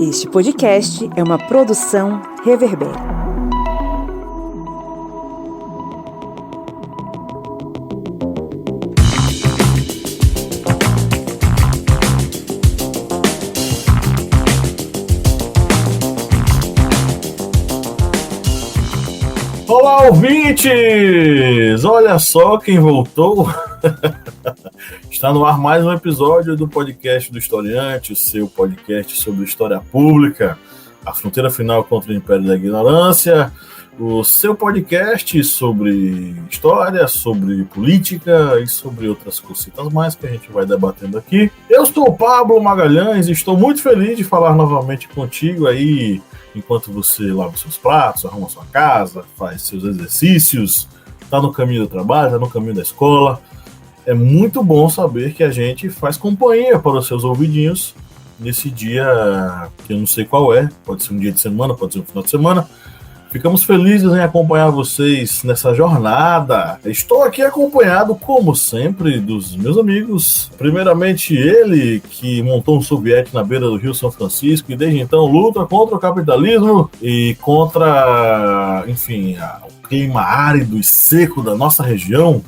Este podcast é uma produção Reverber. Olá, ouvintes! Olha só quem voltou! Está no ar mais um episódio do podcast do Historiante, o seu podcast sobre história pública, a fronteira final contra o Império da Ignorância, o seu podcast sobre história, sobre política e sobre outras cositas mais que a gente vai debatendo aqui. Eu sou o Pablo Magalhães e estou muito feliz de falar novamente contigo aí, enquanto você lava seus pratos, arruma sua casa, faz seus exercícios, está no caminho do trabalho, está no caminho da escola. É muito bom saber que a gente faz companhia para os seus ouvidinhos nesse dia que eu não sei qual é, pode ser um dia de semana, pode ser um final de semana. Ficamos felizes em acompanhar vocês nessa jornada. Estou aqui acompanhado, como sempre, dos meus amigos. Primeiramente ele, que montou um soviete na beira do Rio São Francisco e desde então luta contra o capitalismo e contra, enfim, o clima árido e seco da nossa região,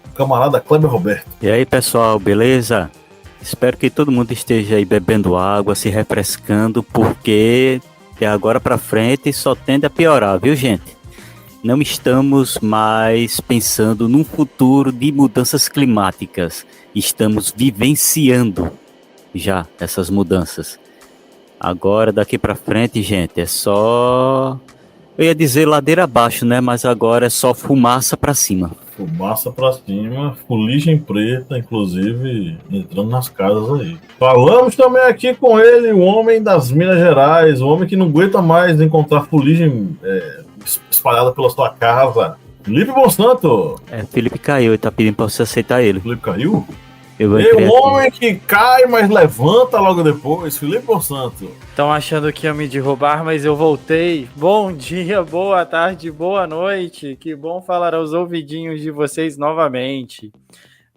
o camarada Kleber Roberto. E aí, pessoal, beleza? Espero que todo mundo esteja aí bebendo água, se refrescando, porque de agora para frente só tende a piorar, viu, gente? Não estamos mais pensando num futuro de mudanças climáticas. Estamos vivenciando já essas mudanças. Agora, daqui para frente, gente, é só... Eu ia dizer ladeira abaixo, né? Mas agora é só fumaça para cima. Fumaça pra cima, fuligem preta, inclusive, entrando nas casas aí. Falamos também aqui com ele, o homem das Minas Gerais, o homem que não aguenta mais encontrar fuligem espalhada pela sua casa. Felipe Monsanto. Felipe caiu e tá pedindo pra você aceitar ele. Felipe caiu? O homem que cai, mas levanta logo depois, Felipe Monsanto. Estão achando que ia me derrubar, mas eu voltei. Bom dia, boa tarde, boa noite. Que bom falar aos ouvidinhos de vocês novamente.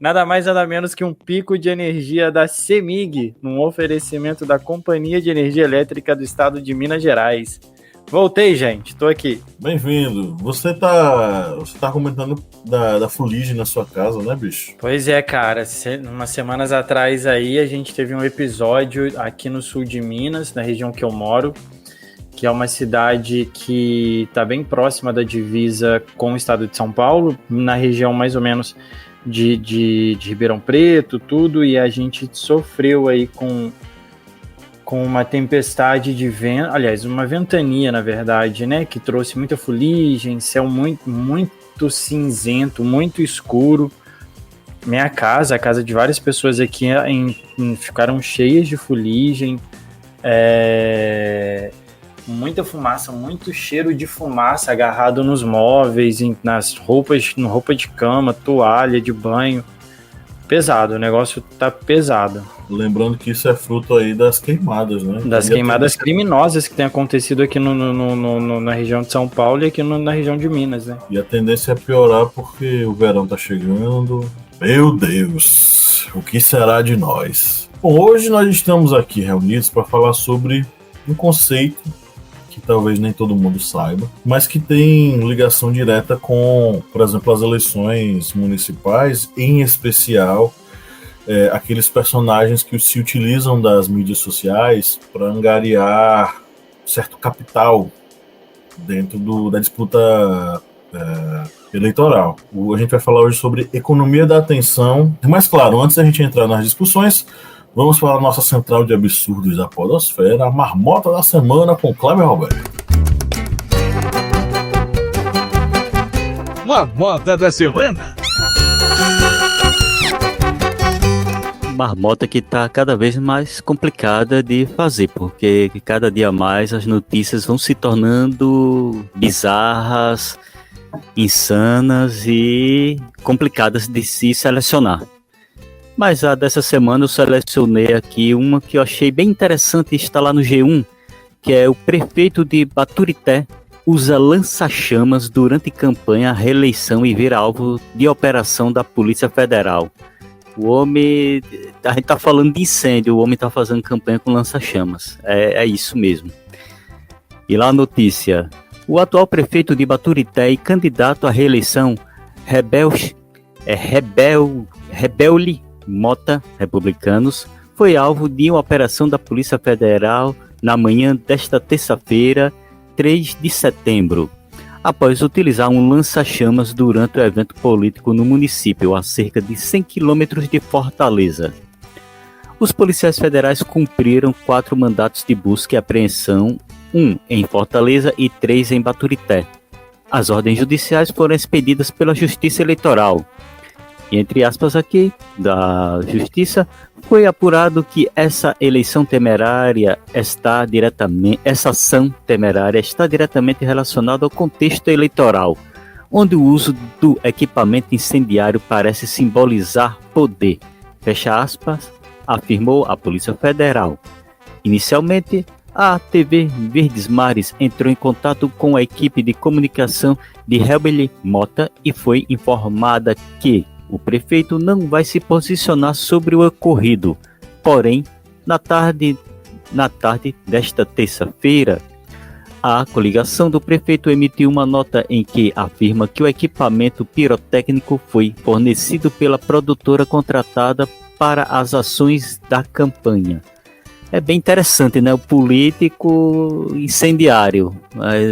Nada mais, nada menos que um pico de energia da CEMIG, num oferecimento da Companhia de Energia Elétrica do Estado de Minas Gerais. Voltei, gente, tô aqui. Bem-vindo. Você tá comentando da fuligem na sua casa, né, bicho? Pois é, cara. Umas semanas atrás aí, a gente teve um episódio aqui no sul de Minas, na região que eu moro, que é uma cidade que tá bem próxima da divisa com o estado de São Paulo, na região mais ou menos de Ribeirão Preto, tudo, e a gente sofreu aí com uma tempestade de vento, aliás, uma ventania, na verdade, né, que trouxe muita fuligem, céu muito cinzento, muito escuro. Minha casa, a casa de várias pessoas aqui ficaram cheias de fuligem, muita fumaça, muito cheiro de fumaça agarrado nos móveis, nas roupas, no roupa de cama, toalha de banho. Pesado, o negócio tá pesado. Lembrando que isso é fruto aí das queimadas, né? Das queimadas criminosas que tem acontecido aqui na região de São Paulo e aqui na região de Minas, né? E a tendência é piorar porque o verão tá chegando. Meu Deus, o que será de nós? Bom, hoje nós estamos aqui reunidos para falar sobre um conceito que talvez nem todo mundo saiba, mas que tem ligação direta com, por exemplo, as eleições municipais, em especial aqueles personagens que se utilizam das mídias sociais para angariar certo capital dentro da disputa eleitoral. A gente vai falar hoje sobre economia da atenção, mas claro, antes da gente entrar nas discussões, vamos para a nossa central de absurdos da podosfera, a marmota da semana com Kleber Roberto. Marmota da semana. Marmota que tá cada vez mais complicada de fazer, porque cada dia mais as notícias vão se tornando bizarras, insanas e complicadas de se selecionar. Mas a dessa semana eu selecionei aqui uma que eu achei bem interessante, está lá no G1, que é o prefeito de Baturité usa lança-chamas durante campanha à reeleição e vira alvo de operação da Polícia Federal. O homem, a gente tá falando de incêndio, o homem tá fazendo campanha com lança-chamas. É isso mesmo. E lá a notícia: o atual prefeito de Baturité e candidato à reeleição, Rebelde Mota, republicanos, foi alvo de uma operação da Polícia Federal na manhã desta terça-feira, 3 de setembro, após utilizar um lança-chamas durante o evento político no município, a cerca de 100 quilômetros de Fortaleza. Os policiais federais cumpriram 4 mandatos de busca e apreensão, 1 em Fortaleza e 3 em Baturité. As ordens judiciais foram expedidas pela Justiça Eleitoral. E entre aspas aqui, da Justiça, foi apurado que essa ação temerária está diretamente relacionada ao contexto eleitoral, onde o uso do equipamento incendiário parece simbolizar poder. Fecha aspas, afirmou a Polícia Federal. Inicialmente, a TV Verdes Mares entrou em contato com a equipe de comunicação de Rebelde Mota e foi informada que o prefeito não vai se posicionar sobre o ocorrido. Porém, na tarde desta terça-feira, a coligação do prefeito emitiu uma nota em que afirma que o equipamento pirotécnico foi fornecido pela produtora contratada para as ações da campanha. É bem interessante, né? O político incendiário.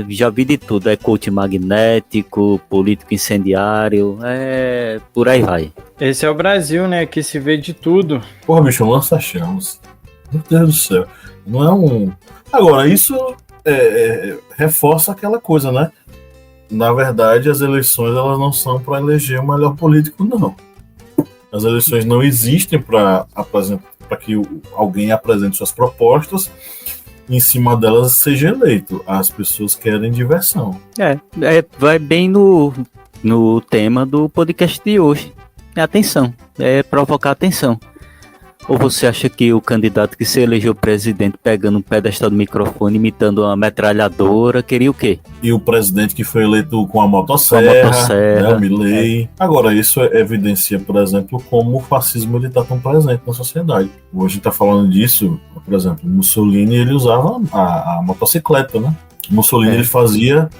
Já vi de tudo. É coach magnético, político incendiário. Por aí vai. Esse é o Brasil, né? Que se vê de tudo. Porra, bicho, lança-chamas. Meu Deus do céu. Não é um... Agora, isso reforça aquela coisa, né? Na verdade, as eleições elas não são para eleger o melhor político, não. As eleições não existem para que alguém apresente suas propostas e em cima delas seja eleito. As pessoas querem diversão. Vai bem no tema do podcast de hoje. Atenção, provocar atenção. Ou você acha que o candidato que se elegeu presidente pegando um pedestal do microfone, imitando uma metralhadora, queria o quê? E o presidente que foi eleito com a motosserra, né, o Milei. Agora, isso evidencia, por exemplo, como o fascismo está tão presente na sociedade. Hoje a gente está falando disso, por exemplo, Mussolini ele usava a motocicleta, né? Mussolini ele fazia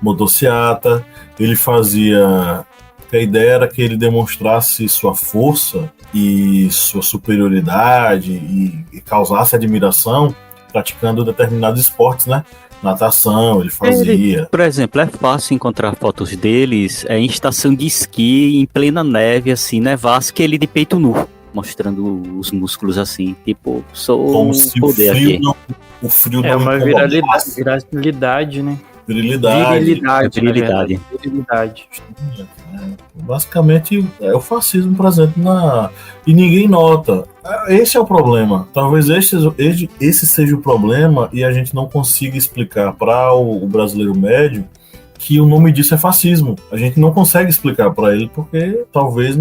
motociata, ele fazia... A ideia era que ele demonstrasse sua força e sua superioridade e causasse admiração praticando determinados esportes, né? Natação, ele fazia. Por exemplo, é fácil encontrar fotos deles em estação de esqui, em plena neve, assim, nevasca, ele de peito nu, mostrando os músculos assim, tipo, sou como se poder aqui. O frio é uma viralidade, né? Virilidade. Basicamente é o fascismo presente e ninguém nota. Esse é o problema. Talvez esse seja o problema e a gente não consiga explicar para o brasileiro médio que o nome disso é fascismo. A gente não consegue explicar para ele porque talvez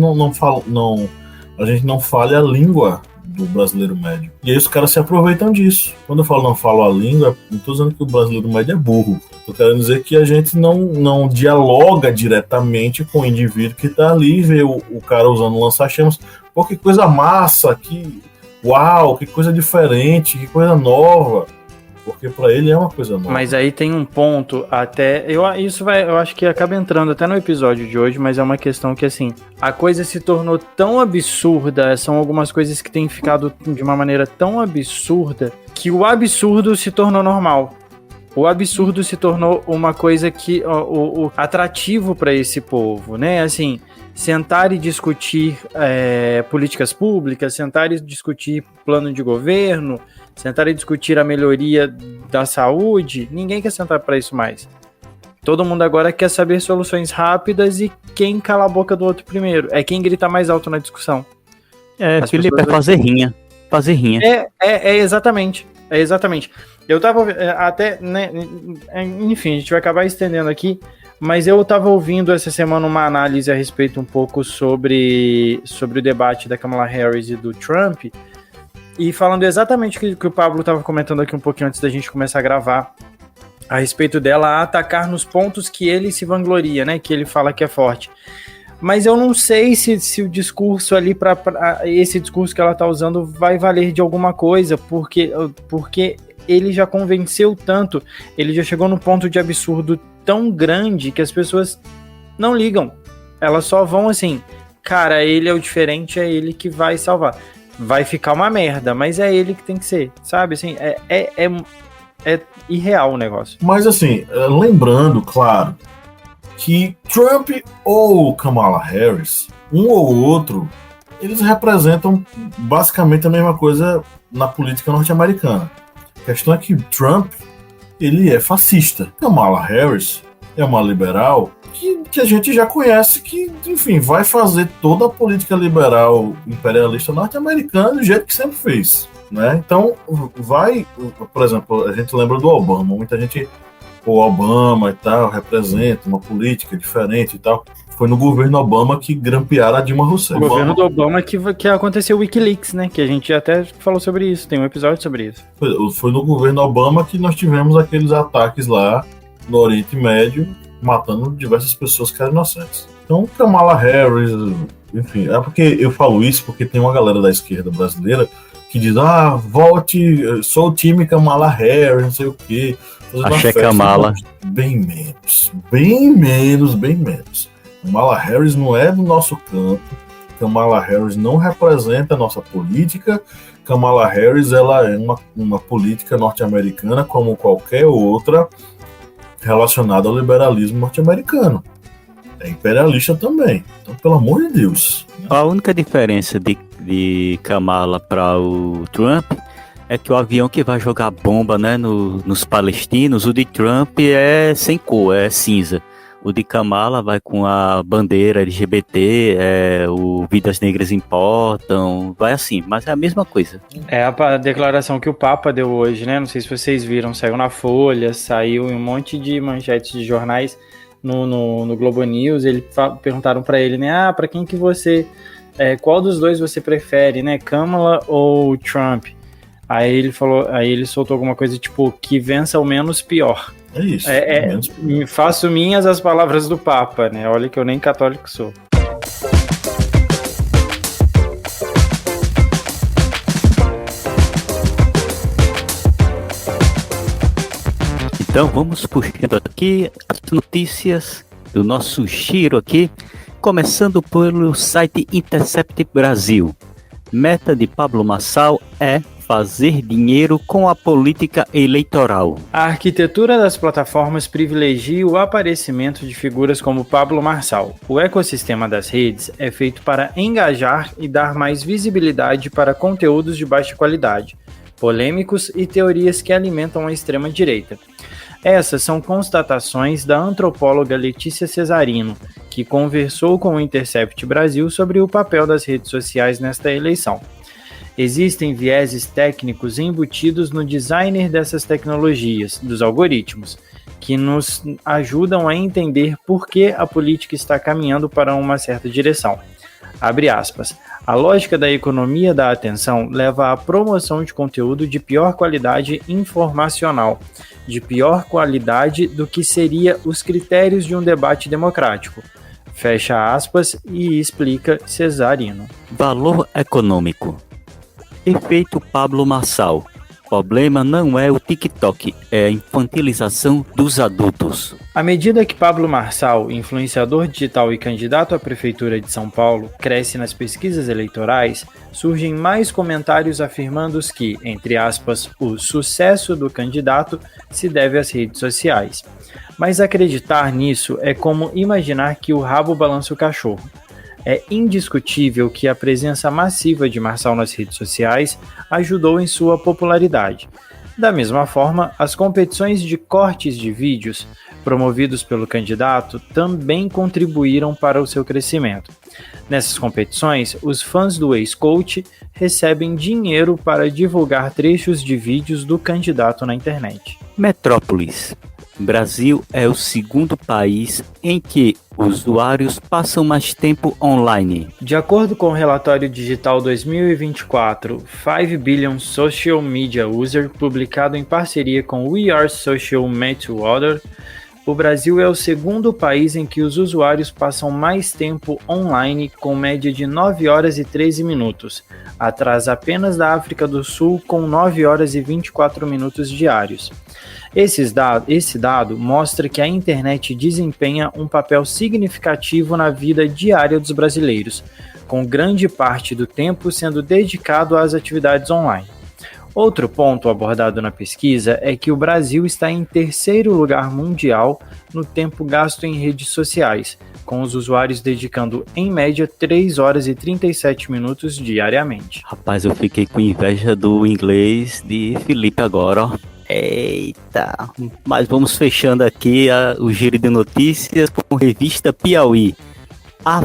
a gente não fale a língua do brasileiro médio. E aí os caras se aproveitam disso. Quando eu falo não falo a língua, não estou dizendo que o brasileiro médio é burro. Estou querendo dizer que a gente não dialoga diretamente com o indivíduo que está ali e vê o cara usando lança-chamas. Pô, que coisa massa, que coisa diferente, que coisa nova. Porque para ele é uma coisa nova. Mas aí tem um ponto, eu acho que acaba entrando até no episódio de hoje, mas é uma questão que, assim, a coisa se tornou tão absurda, são algumas coisas que têm ficado de uma maneira tão absurda, que o absurdo se tornou normal. O absurdo se tornou uma coisa que, o atrativo para esse povo, né, assim... Sentar e discutir políticas públicas, sentar e discutir plano de governo, sentar e discutir a melhoria da saúde, ninguém quer sentar para isso mais. Todo mundo agora quer saber soluções rápidas e quem cala a boca do outro primeiro. É quem grita mais alto na discussão. Felipe, é fazer rinha. Exatamente. Eu tava até, né, enfim, a gente vai acabar estendendo aqui, mas eu estava ouvindo essa semana uma análise a respeito um pouco sobre o debate da Kamala Harris e do Trump, e falando exatamente o que o Pablo estava comentando aqui um pouquinho antes da gente começar a gravar, a respeito dela atacar nos pontos que ele se vangloria, né, que ele fala que é forte. Mas eu não sei se o discurso ali, esse discurso que ela está usando vai valer de alguma coisa, porque ele já convenceu tanto, ele já chegou num ponto de absurdo tão grande que as pessoas não ligam. Elas só vão assim, cara, ele é o diferente, é ele que vai salvar. Vai ficar uma merda, mas é ele que tem que ser, sabe? Assim, é irreal o negócio. Mas assim, lembrando, claro, que Trump ou Kamala Harris, um ou outro, eles representam basicamente a mesma coisa na política norte-americana. A questão é que Trump, ele é fascista. Kamala Harris é uma liberal que a gente já conhece, que, enfim, vai fazer toda a política liberal imperialista norte-americana do jeito que sempre fez, né? Então, por exemplo, a gente lembra do Obama, muita gente, o Obama e tal, representa uma política diferente e tal. Foi no governo Obama que grampearam a Dilma Rousseff. O governo do Obama que aconteceu o Wikileaks, né? Que a gente até falou sobre isso, tem um episódio sobre isso. Foi no governo Obama que nós tivemos aqueles ataques lá no Oriente Médio, matando diversas pessoas que eram inocentes. Então, Kamala Harris, enfim, é porque eu falo isso porque tem uma galera da esquerda brasileira que diz, vote, sou o time Kamala Harris, não sei o quê. Achei Kamala. Bem menos. Kamala Harris não é do nosso campo, Kamala Harris não representa a nossa política, Kamala Harris ela é uma política norte-americana como qualquer outra relacionada ao liberalismo norte-americano. É imperialista também. Então, pelo amor de Deus. A única diferença de Kamala para o Trump é que o avião que vai jogar bomba, né, nos palestinos, o de Trump é sem cor, é cinza. O de Kamala vai com a bandeira LGBT, o Vidas Negras Importam, vai assim, mas é a mesma coisa. É a declaração que o Papa deu hoje, né? Não sei se vocês viram, saiu na Folha, saiu em um monte de manchetes de jornais no Globo News. Perguntaram para ele, né? Para quem que você... qual dos dois você prefere, né? Kamala ou Trump? Aí ele soltou alguma coisa tipo, que vença o menos pior. É isso. Faço minhas as palavras do Papa, né? Olha que eu nem católico sou. Então vamos puxando aqui as notícias do nosso giro aqui, começando pelo site Intercept Brasil. Meta de Pablo Marçal é fazer dinheiro com a política eleitoral. A arquitetura das plataformas privilegia o aparecimento de figuras como Pablo Marçal. O ecossistema das redes é feito para engajar e dar mais visibilidade para conteúdos de baixa qualidade, polêmicos e teorias que alimentam a extrema-direita. Essas são constatações da antropóloga Letícia Cesarino, que conversou com o Intercept Brasil sobre o papel das redes sociais nesta eleição. Existem vieses técnicos embutidos no designer dessas tecnologias, dos algoritmos, que nos ajudam a entender por que a política está caminhando para uma certa direção. Abre aspas. A lógica da economia da atenção leva à promoção de conteúdo de pior qualidade informacional, de pior qualidade do que seria os critérios de um debate democrático. Fecha aspas e explica Cesarino. Valor econômico. Efeito Pablo Marçal. Problema não é o TikTok, é a infantilização dos adultos. À medida que Pablo Marçal, influenciador digital e candidato à Prefeitura de São Paulo, cresce nas pesquisas eleitorais, surgem mais comentários afirmando que, entre aspas, o sucesso do candidato se deve às redes sociais. Mas acreditar nisso é como imaginar que o rabo balança o cachorro. É indiscutível que a presença massiva de Marçal nas redes sociais ajudou em sua popularidade. Da mesma forma, as competições de cortes de vídeos promovidos pelo candidato também contribuíram para o seu crescimento. Nessas competições, os fãs do ex-coach recebem dinheiro para divulgar trechos de vídeos do candidato na internet. Metrópolis. Brasil é o segundo país em que usuários passam mais tempo online. De acordo com o relatório digital 2024 5 Billion Social Media User, publicado em parceria com We Are Social Media Order, o Brasil é o segundo país em que os usuários passam mais tempo online, com média de 9 horas e 13 minutos, atrás apenas da África do Sul, com 9 horas e 24 minutos diários. Esse dado mostra que a internet desempenha um papel significativo na vida diária dos brasileiros, com grande parte do tempo sendo dedicado às atividades online. Outro ponto abordado na pesquisa é que o Brasil está em terceiro lugar mundial no tempo gasto em redes sociais, com os usuários dedicando em média 3 horas e 37 minutos diariamente. Rapaz, eu fiquei com inveja do inglês de Felipe agora, ó. Eita! Mas vamos fechando aqui o giro de notícias com a revista Piauí. A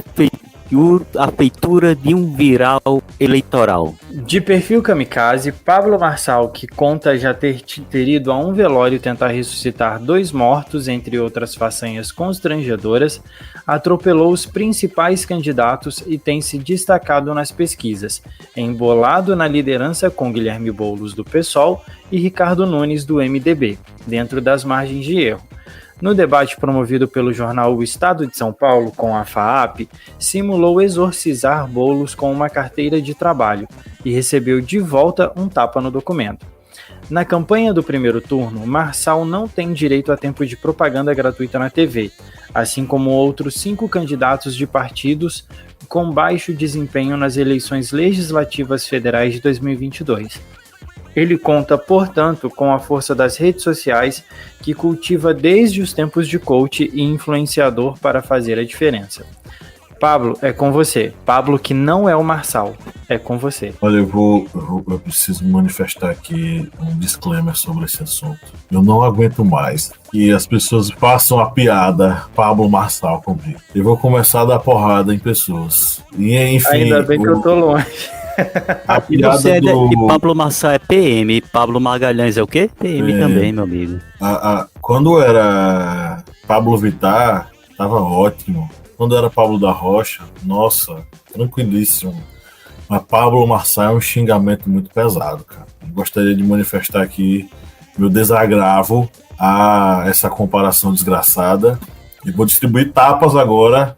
feitura de um viral eleitoral. De perfil kamikaze, Pablo Marçal, que conta já ter ido a um velório tentar ressuscitar 2 mortos, entre outras façanhas constrangedoras, atropelou os principais candidatos e tem se destacado nas pesquisas, embolado na liderança com Guilherme Boulos do PSOL e Ricardo Nunes do MDB, dentro das margens de erro. No debate promovido pelo jornal O Estado de São Paulo com a FAAP, simulou exorcizar Boulos com uma carteira de trabalho e recebeu de volta um tapa no documento. Na campanha do primeiro turno, Marçal não tem direito a tempo de propaganda gratuita na TV, assim como outros 5 candidatos de partidos com baixo desempenho nas eleições legislativas federais de 2022. Ele conta, portanto, com a força das redes sociais, que cultiva desde os tempos de coach e influenciador para fazer a diferença. Pablo, é com você. Pablo, que não é o Marçal, é com você. Olha, eu preciso manifestar aqui um disclaimer sobre esse assunto. Eu não aguento mais que as pessoas façam a piada Pablo Marçal comigo. Eu vou começar a dar porrada em pessoas. E, enfim, ainda bem que eu tô longe. A piada você é e Pablo Marçal é PM, Pablo Magalhães é o quê? PM também, meu amigo. Quando era Pablo Vittar, tava ótimo. Quando era Pablo da Rocha, nossa, tranquilíssimo. Mas Pablo Marçal é um xingamento muito pesado, cara. Eu gostaria de manifestar aqui meu desagravo a essa comparação desgraçada. E vou distribuir tapas agora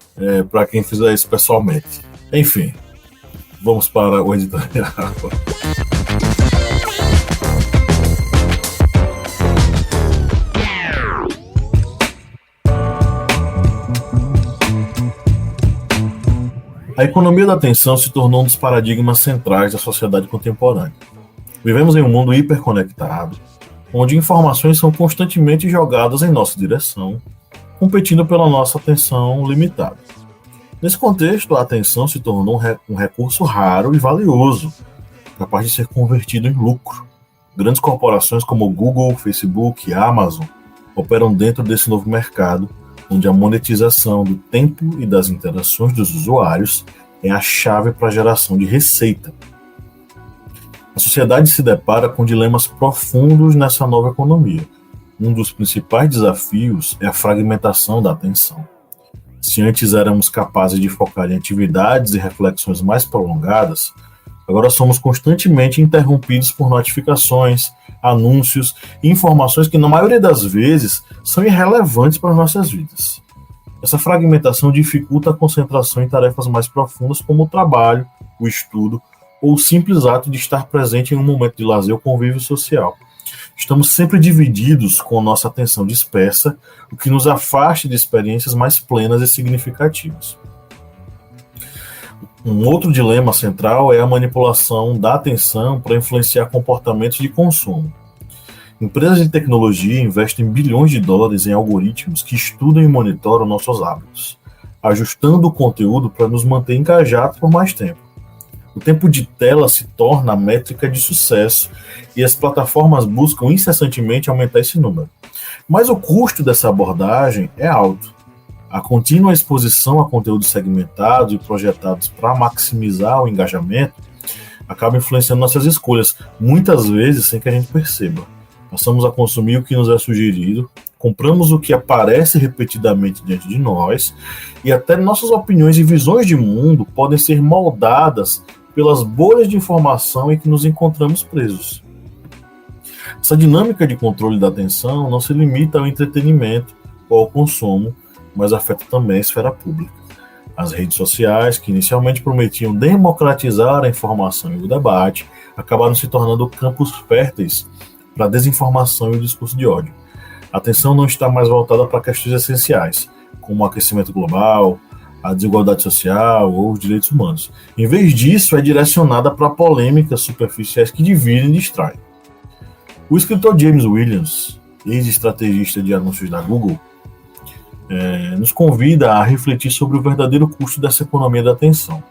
para quem fizer isso pessoalmente. Enfim. Vamos para o editorial. A economia da atenção se tornou um dos paradigmas centrais da sociedade contemporânea. Vivemos em um mundo hiperconectado, onde informações são constantemente jogadas em nossa direção, competindo pela nossa atenção limitada. Nesse contexto, a atenção se tornou um recurso raro e valioso, capaz de ser convertido em lucro. Grandes corporações como Google, Facebook e Amazon operam dentro desse novo mercado, onde a monetização do tempo e das interações dos usuários é a chave para a geração de receita. A sociedade se depara com dilemas profundos nessa nova economia. Um dos principais desafios é a fragmentação da atenção. Se antes éramos capazes de focar em atividades e reflexões mais prolongadas, agora somos constantemente interrompidos por notificações, anúncios e informações que, na maioria das vezes, são irrelevantes para as nossas vidas. Essa fragmentação dificulta a concentração em tarefas mais profundas como o trabalho, o estudo ou o simples ato de estar presente em um momento de lazer ou convívio social. Estamos sempre divididos com nossa atenção dispersa, o que nos afasta de experiências mais plenas e significativas. Um outro dilema central é a manipulação da atenção para influenciar comportamentos de consumo. Empresas de tecnologia investem bilhões de dólares em algoritmos que estudam e monitoram nossos hábitos, ajustando o conteúdo para nos manter engajados por mais tempo. O tempo de tela se torna a métrica de sucesso e as plataformas buscam incessantemente aumentar esse número. Mas o custo dessa abordagem é alto. A contínua exposição a conteúdos segmentados e projetados para maximizar o engajamento acaba influenciando nossas escolhas, muitas vezes sem que a gente perceba. Passamos a consumir o que nos é sugerido, compramos o que aparece repetidamente diante de nós, e até nossas opiniões e visões de mundo podem ser moldadas pelas bolhas de informação em que nos encontramos presos. Essa dinâmica de controle da atenção não se limita ao entretenimento ou ao consumo, mas afeta também a esfera pública. As redes sociais, que inicialmente prometiam democratizar a informação e o debate, acabaram se tornando campos férteis para a desinformação e o discurso de ódio. A atenção não está mais voltada para questões essenciais, como o aquecimento global, a desigualdade social ou os direitos humanos. Em vez disso, é direcionada para polêmicas superficiais que dividem e distraem. O escritor James Williams, ex-estrategista de anúncios da Google, nos convida a refletir sobre o verdadeiro custo dessa economia da atenção.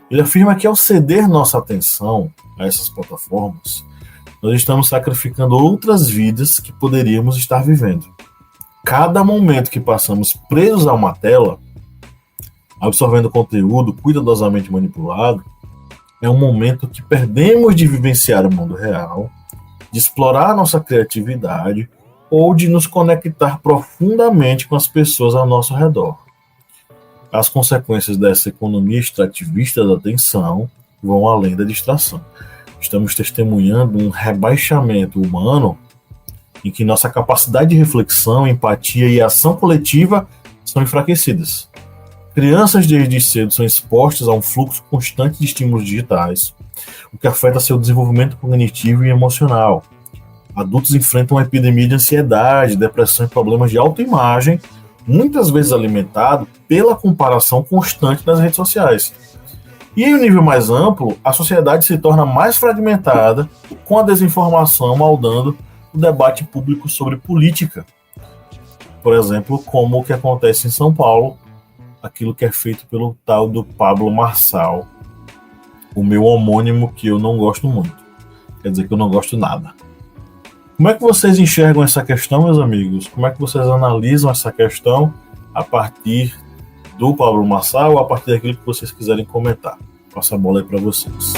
Ele afirma que ao ceder nossa atenção a essas plataformas, nós estamos sacrificando outras vidas que poderíamos estar vivendo. Cada momento que passamos presos a uma tela, absorvendo conteúdo cuidadosamente manipulado, é um momento que perdemos de vivenciar o mundo real, de explorar nossa criatividade ou de nos conectar profundamente com as pessoas ao nosso redor. As consequências dessa economia extrativista da atenção vão além da distração. Estamos testemunhando um rebaixamento humano em que nossa capacidade de reflexão, empatia e ação coletiva são enfraquecidas. Crianças desde cedo são expostas a um fluxo constante de estímulos digitais, o que afeta seu desenvolvimento cognitivo e emocional. Adultos enfrentam uma epidemia de ansiedade, depressão e problemas de autoimagem, muitas vezes alimentado pela comparação constante nas redes sociais. E em um nível mais amplo, a sociedade se torna mais fragmentada, com a desinformação moldando o debate público sobre política. Por exemplo, como o que acontece em São Paulo, aquilo que é feito pelo tal do Pablo Marçal, o meu homônimo que eu não gosto muito. Quer dizer que eu não gosto nada. Como é que vocês enxergam essa questão, meus amigos? Como é que vocês analisam essa questão a partir do Pablo Marçal ou a partir daquilo que vocês quiserem comentar? Passo a bola aí para vocês.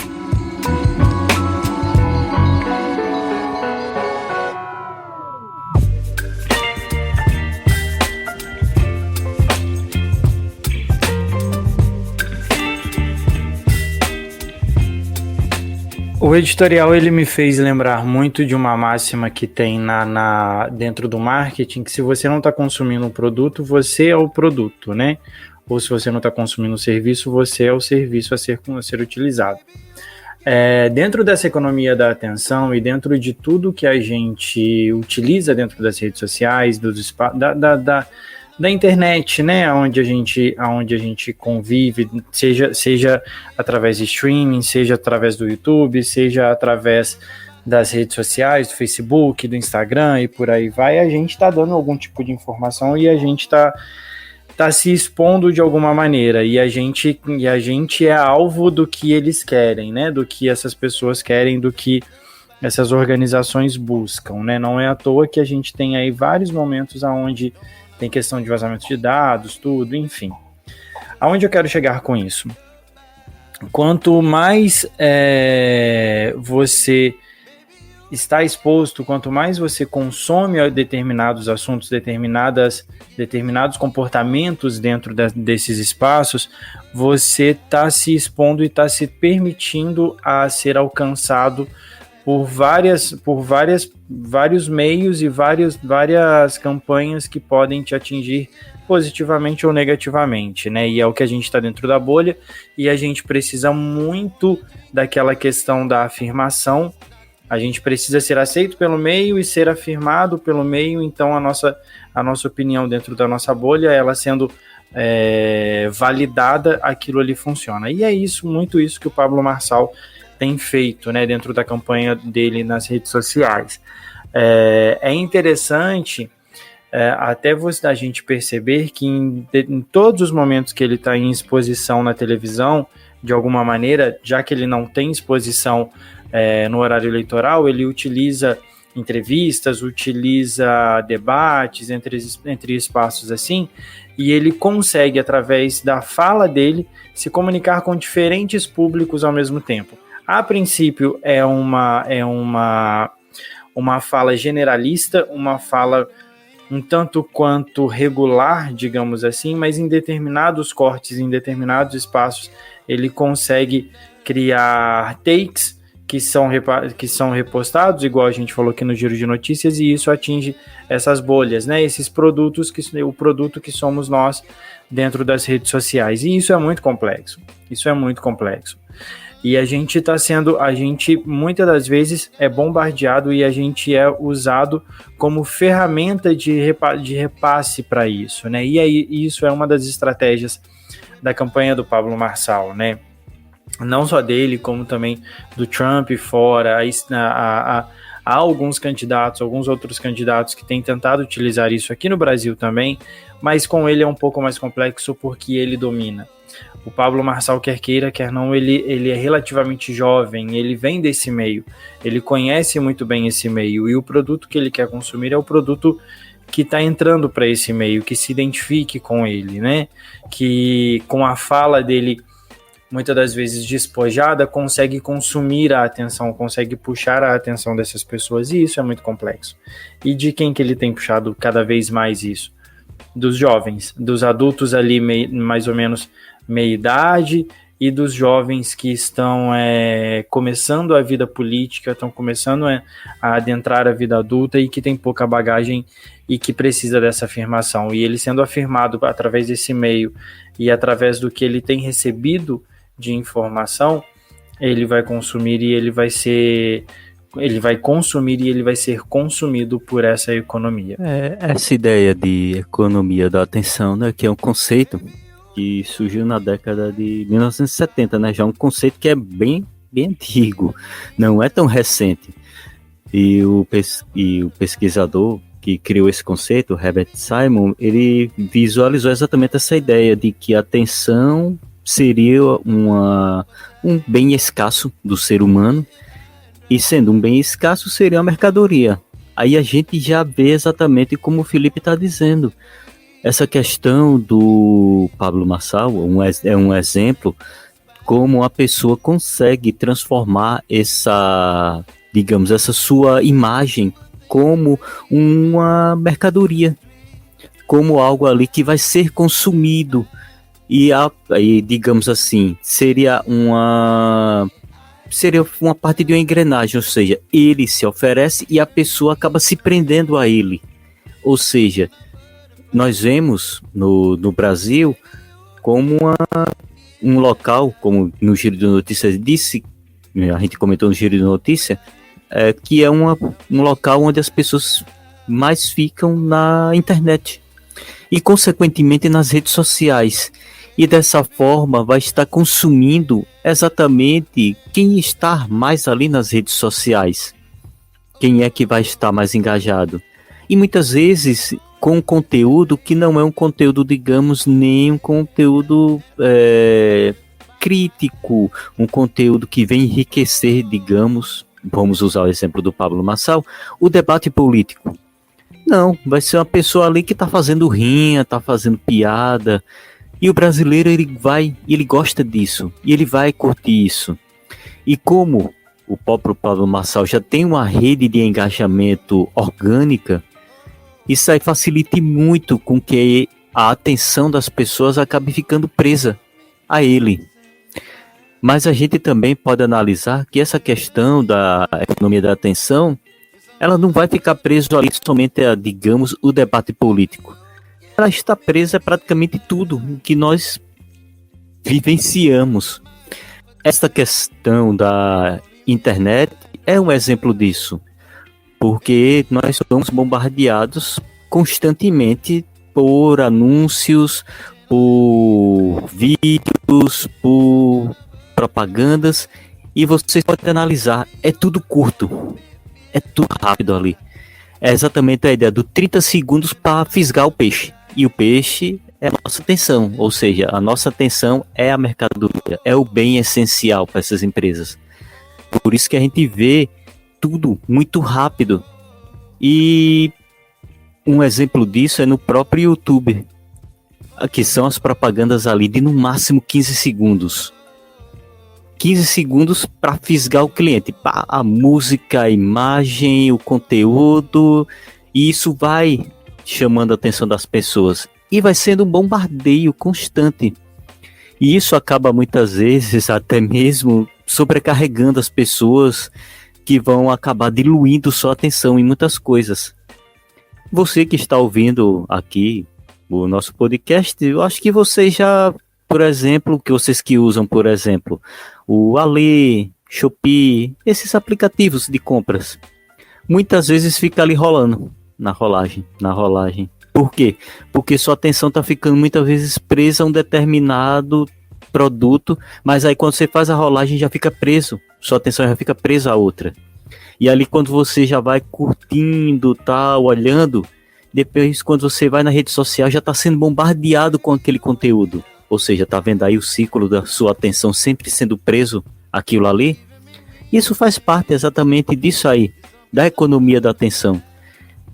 O editorial ele me fez lembrar muito de uma máxima que tem dentro do marketing, que se você não está consumindo um produto, você é o produto, né? Ou se você não está consumindo um serviço, você é o serviço a ser utilizado. Dentro dessa economia da atenção e dentro de tudo que a gente utiliza dentro das redes sociais, da internet, né, onde a gente convive, seja através de streaming, seja através do YouTube, seja através das redes sociais, do Facebook, do Instagram e por aí vai, a gente está dando algum tipo de informação e a gente está se expondo de alguma maneira, e a gente é alvo do que eles querem, né, do que essas pessoas querem, do que essas organizações buscam, né, não é à toa que a gente tem aí vários momentos onde tem questão de vazamento de dados, tudo, enfim. Aonde eu quero chegar com isso? Quanto mais você está exposto, quanto mais você consome determinados assuntos, determinados comportamentos dentro desses espaços, você está se expondo e está se permitindo a ser alcançado por vários meios e várias campanhas que podem te atingir positivamente ou negativamente, né? E é o que a gente está dentro da bolha, e a gente precisa muito daquela questão da afirmação. A gente precisa ser aceito pelo meio e ser afirmado pelo meio, então a nossa opinião dentro da nossa bolha, ela sendo validada, aquilo ali funciona. E é muito isso que o Pablo Marçal tem feito, né, dentro da campanha dele nas redes sociais. É interessante até a gente perceber que em todos os momentos que ele está em exposição na televisão, de alguma maneira, já que ele não tem exposição no horário eleitoral, ele utiliza entrevistas, utiliza debates entre espaços assim, e ele consegue, através da fala dele, se comunicar com diferentes públicos ao mesmo tempo. A princípio é uma fala generalista, uma fala um tanto quanto regular, digamos assim, mas em determinados cortes, em determinados espaços, ele consegue criar takes que são repostados, igual a gente falou aqui no Giro de Notícias, e isso atinge essas bolhas, né? Esses produtos, o produto que somos nós dentro das redes sociais. E isso é muito complexo. E a gente muitas das vezes é bombardeado e a gente é usado como ferramenta de repasse para isso, né? E aí isso é uma das estratégias da campanha do Pablo Marçal, né? Não só dele, como também do Trump fora. Há alguns outros candidatos que têm tentado utilizar isso aqui no Brasil também, mas com ele é um pouco mais complexo porque ele domina. O Pablo Marçal, quer queira, quer não, ele é relativamente jovem, ele vem desse meio, ele conhece muito bem esse meio, e o produto que ele quer consumir é o produto que está entrando para esse meio, que se identifique com ele, né? Que com a fala dele, muitas das vezes despojada, consegue consumir a atenção, consegue puxar a atenção dessas pessoas, e isso é muito complexo. E de quem que ele tem puxado cada vez mais isso? Dos jovens, dos adultos ali mais ou menos meia idade, e dos jovens que estão começando a vida política, estão começando a adentrar a vida adulta e que tem pouca bagagem e que precisa dessa afirmação. E ele sendo afirmado através desse meio e através do que ele tem recebido de informação, ele vai consumir e ele vai ser consumido por essa economia. Essa ideia de economia da atenção, né, que é um conceito que surgiu na década de 1970, né, já um conceito que é bem antigo, não é tão recente. E o pesquisador que criou esse conceito, Herbert Simon, ele visualizou exatamente essa ideia de que a atenção seria um bem escasso do ser humano, e sendo um bem escasso seria uma mercadoria. Aí a gente já vê exatamente como o Felipe está dizendo. Essa questão do Pablo Marçal é um exemplo como a pessoa consegue transformar essa sua imagem como uma mercadoria, como algo ali que vai ser consumido. E digamos assim, seria uma parte de uma engrenagem, ou seja, ele se oferece e a pessoa acaba se prendendo a ele. Ou seja, nós vemos no Brasil como um local, como no Giro de Notícias disse, a gente comentou no Giro de Notícias, que é um local onde as pessoas mais ficam na internet e, consequentemente, nas redes sociais. E dessa forma vai estar consumindo exatamente quem está mais ali nas redes sociais. Quem é que vai estar mais engajado. E muitas vezes com conteúdo que não é um conteúdo, digamos, nem um conteúdo crítico, um conteúdo que vem enriquecer, digamos, vamos usar o exemplo do Pablo Marçal, o debate político. Não, vai ser uma pessoa ali que está fazendo rinha, está fazendo piada. E o brasileiro, ele gosta disso, e ele vai curtir isso. E como o próprio Pablo Marçal já tem uma rede de engajamento orgânica, isso aí facilita muito com que a atenção das pessoas acabe ficando presa a ele. Mas a gente também pode analisar que essa questão da economia da atenção, ela não vai ficar presa ali somente a, digamos, o debate político. Ela está presa a praticamente tudo que nós vivenciamos. Esta questão da internet é um exemplo disso, porque nós somos bombardeados constantemente por anúncios, por vídeos, por propagandas, e vocês podem analisar, é tudo curto, é tudo rápido ali. É exatamente a ideia do 30 segundos para fisgar o peixe. E o peixe é a nossa atenção, ou seja, a nossa atenção é a mercadoria, é o bem essencial para essas empresas. Por isso que a gente vê tudo muito rápido. E um exemplo disso é no próprio YouTube, que são as propagandas ali de no máximo 15 segundos. 15 segundos para fisgar o cliente, a música, a imagem, o conteúdo, e isso vai chamando a atenção das pessoas e vai sendo um bombardeio constante. E isso acaba muitas vezes até mesmo sobrecarregando as pessoas, que vão acabar diluindo sua atenção em muitas coisas. Você que está ouvindo aqui o nosso podcast, eu acho que vocês já, por exemplo, que vocês que usam, por exemplo, o Ali, Shopee, esses aplicativos de compras, muitas vezes fica ali rolando, na rolagem. Por quê? Porque sua atenção está ficando muitas vezes presa a um determinado produto, mas aí quando você faz a rolagem já fica preso, sua atenção já fica presa a outra. E ali quando você já vai curtindo, tal, olhando, depois quando você vai na rede social já está sendo bombardeado com aquele conteúdo. Ou seja, tá vendo aí o ciclo da sua atenção sempre sendo preso àquilo ali? Isso faz parte exatamente disso aí, da economia da atenção.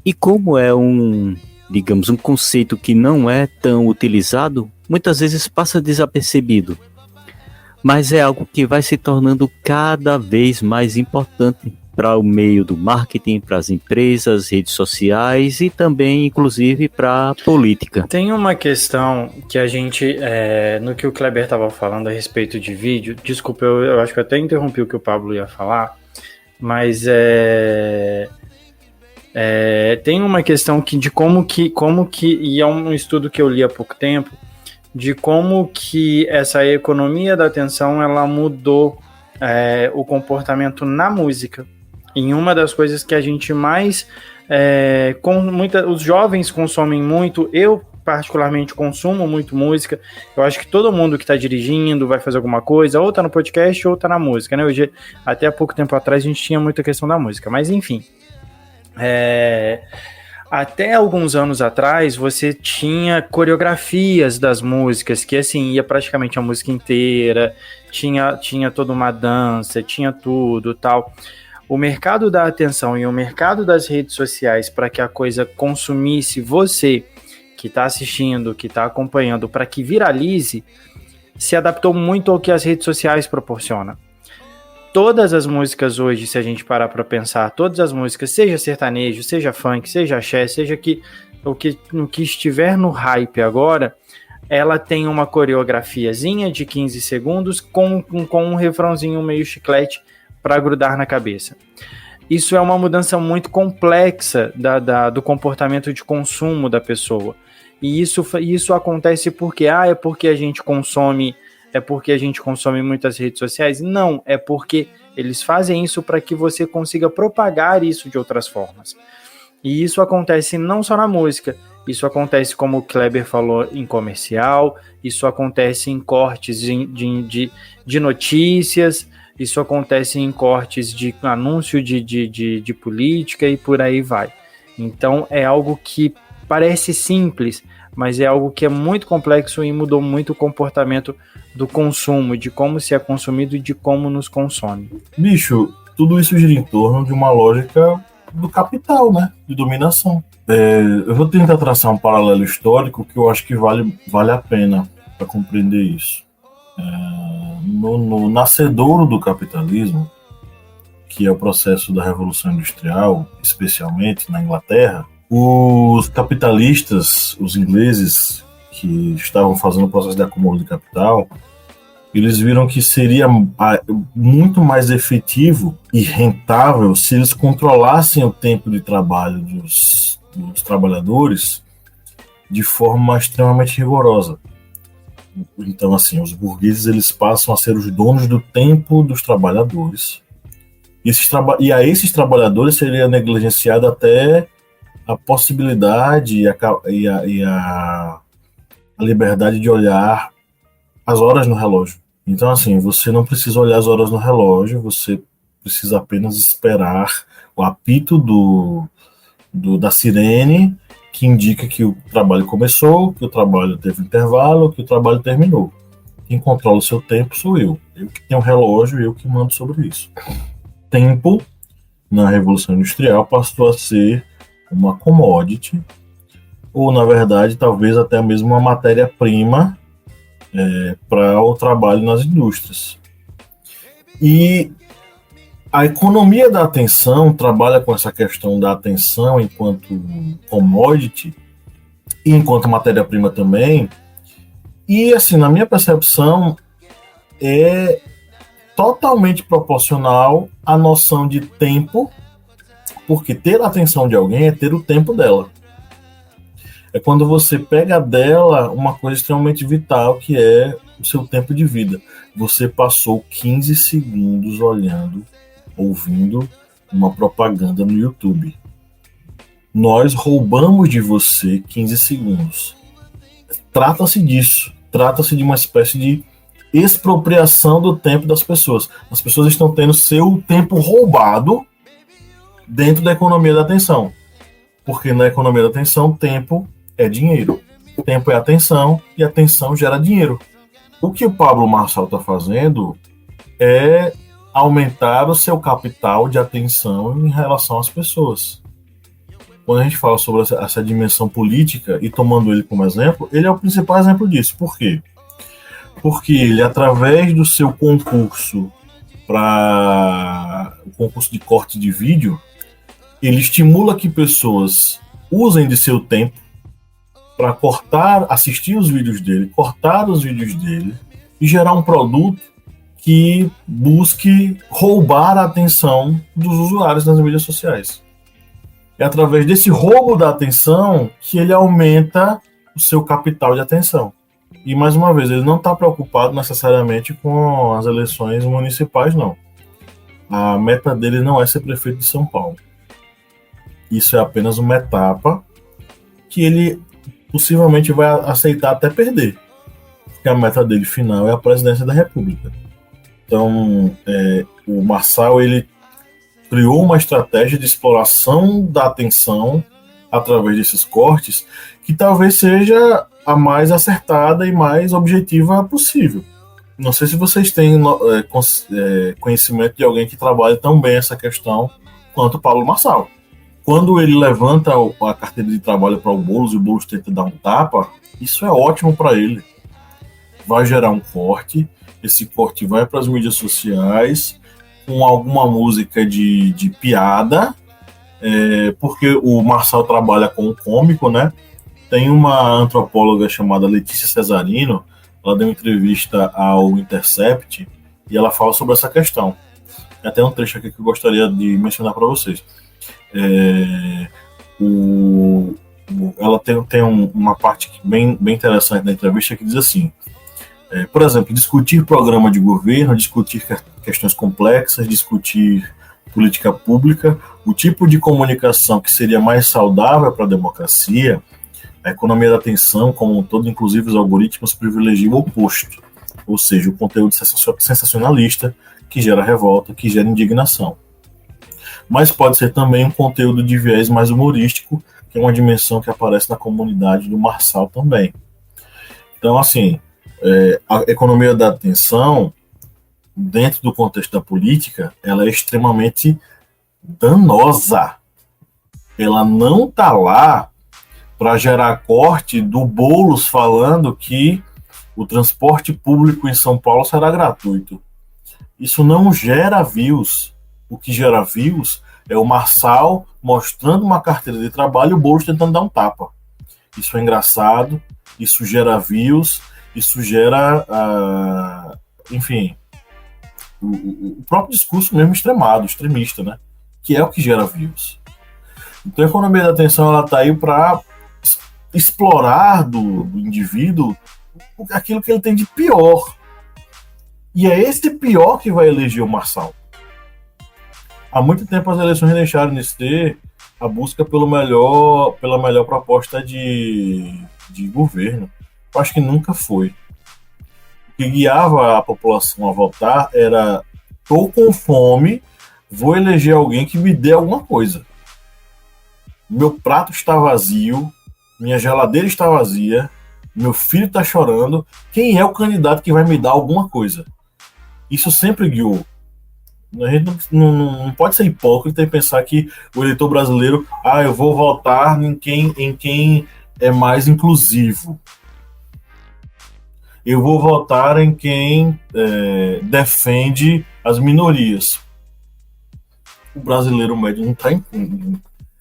E como é um conceito que não é tão utilizado, muitas vezes passa desapercebido. Mas é algo que vai se tornando cada vez mais importante para o meio do marketing, para as empresas, redes sociais e também, inclusive, para a política. Tem uma questão que a gente, no que o Kleber estava falando a respeito de vídeo, desculpa, eu acho que eu até interrompi o que o Pablo ia falar, mas tem uma questão de como que, e é um estudo que eu li há pouco tempo, de como que essa economia da atenção, ela mudou o comportamento na música. Em uma das coisas que a gente mais, os jovens consomem muito, eu particularmente consumo muito música, eu acho que todo mundo que está dirigindo vai fazer alguma coisa, ou está no podcast ou está na música, né? Hoje, até há pouco tempo atrás a gente tinha muita questão da música, mas enfim, até alguns anos atrás você tinha coreografias das músicas, que assim, ia praticamente a música inteira, tinha toda uma dança, tinha tudo tal. O mercado da atenção e o mercado das redes sociais, para que a coisa consumisse você que está assistindo, que está acompanhando, para que viralize, se adaptou muito ao que as redes sociais proporcionam. Todas as músicas hoje, se a gente parar para pensar, todas as músicas, seja sertanejo, seja funk, seja axé, seja o que estiver no hype agora, ela tem uma coreografiazinha de 15 segundos com um refrãozinho meio chiclete para grudar na cabeça. Isso é uma mudança muito complexa do comportamento de consumo da pessoa. E isso acontece porque é porque a gente consome muitas redes sociais? Não, é porque eles fazem isso para que você consiga propagar isso de outras formas. E isso acontece não só na música, isso acontece, como o Kleber falou, em comercial, isso acontece em cortes de notícias, isso acontece em cortes de anúncio de política e por aí vai. Então é algo que parece simples, mas é algo que é muito complexo e mudou muito o comportamento do consumo, de como se é consumido e de como nos consome. Bicho, tudo isso gira em torno de uma lógica do capital, né? De dominação. Eu vou tentar traçar um paralelo histórico que eu acho que vale a pena para compreender isso. No nascedouro do capitalismo, que é o processo da Revolução Industrial, especialmente na Inglaterra, os capitalistas, os ingleses, que estavam fazendo o processo de acúmulo de capital, eles viram que seria muito mais efetivo e rentável se eles controlassem o tempo de trabalho dos trabalhadores de forma extremamente rigorosa. Então, assim, os burgueses eles passam a ser os donos do tempo dos trabalhadores. E a esses trabalhadores seria negligenciada até a possibilidade e a liberdade de olhar as horas no relógio. Então, assim, você não precisa olhar as horas no relógio, você precisa apenas esperar o apito da sirene, que indica que o trabalho começou, que o trabalho teve intervalo, que o trabalho terminou. Quem controla o seu tempo sou eu. Eu que tenho um relógio e eu que mando sobre isso. Tempo, na Revolução Industrial, passou a ser uma commodity, ou, na verdade, talvez até mesmo uma matéria-prima para o trabalho nas indústrias. E a economia da atenção trabalha com essa questão da atenção enquanto commodity e enquanto matéria-prima também. E, assim, na minha percepção, totalmente proporcional à noção de tempo, porque ter a atenção de alguém é ter o tempo dela. É quando você pega dela uma coisa extremamente vital, que é o seu tempo de vida. Você passou 15 segundos olhando, ouvindo uma propaganda no YouTube. Nós roubamos de você 15 segundos. Trata-se disso. Trata-se de uma espécie de expropriação do tempo das pessoas. As pessoas estão tendo seu tempo roubado dentro da economia da atenção. Porque na economia da atenção, tempo é dinheiro. Tempo é atenção e atenção gera dinheiro. O que o Pablo Marçal está fazendo é aumentar o seu capital de atenção em relação às pessoas. Quando a gente fala sobre essa dimensão política, e tomando ele como exemplo, ele é o principal exemplo disso. Por quê? Porque ele, através do seu concurso para o concurso de corte de vídeo, ele estimula que pessoas usem de seu tempo para assistir os vídeos dele, cortar os vídeos dele e gerar um produto que busque roubar a atenção dos usuários nas mídias sociais. É através desse roubo da atenção que ele aumenta o seu capital de atenção. E, mais uma vez, ele não está preocupado necessariamente com as eleições municipais, não. A meta dele não é ser prefeito de São Paulo. Isso é apenas uma etapa que ele possivelmente vai aceitar até perder. Porque a meta dele final é a presidência da República. Então, o Marçal, ele criou uma estratégia de exploração da atenção através desses cortes, que talvez seja a mais acertada e mais objetiva possível. Não sei se vocês têm conhecimento de alguém que trabalha tão bem essa questão quanto o Pablo Marçal. Quando ele levanta a carteira de trabalho para o Boulos e o Boulos tenta dar um tapa, isso é ótimo para ele. Vai gerar um corte, esse corte vai para as mídias sociais, com alguma música de piada, porque o Marçal trabalha com o cômico, né? Tem uma antropóloga chamada Letícia Cesarino, ela deu uma entrevista ao Intercept e ela fala sobre essa questão. Tem até um trecho aqui que eu gostaria de mencionar para vocês. Ela tem uma parte bem interessante da entrevista que diz assim: por exemplo, discutir programa de governo, discutir questões complexas, discutir política pública, o tipo de comunicação que seria mais saudável para a democracia, a economia da atenção como um todo, inclusive os algoritmos, privilegiam o oposto, ou seja, o conteúdo sensacionalista que gera revolta, que gera indignação. Mas pode ser também um conteúdo de viés mais humorístico, que é uma dimensão que aparece na comunidade do Marçal também. Então, assim, a economia da atenção, dentro do contexto da política, ela é extremamente danosa. Ela não está lá para gerar corte do Boulos falando que o transporte público em São Paulo será gratuito. Isso não gera views. O que gera views é o Marçal mostrando uma carteira de trabalho e o Boulos tentando dar um tapa. Isso é engraçado, isso gera views, isso gera, enfim, o próprio discurso mesmo extremista, né? Que é o que gera views. Então a economia da atenção, ela está aí para explorar do indivíduo aquilo que ele tem de pior. E é esse pior que vai eleger o Marçal. Há muito tempo as eleições deixaram de ser a busca pela melhor proposta de governo. Eu acho que nunca foi. O que guiava a população a votar era: tô com fome, vou eleger alguém que me dê alguma coisa. Meu prato está vazio, minha geladeira está vazia, meu filho está chorando. Quem é o candidato que vai me dar alguma coisa? Isso sempre guiou. A gente não pode ser hipócrita e pensar que o eleitor brasileiro, eu vou votar em quem é mais inclusivo. Eu vou votar em quem defende as minorias. O brasileiro médio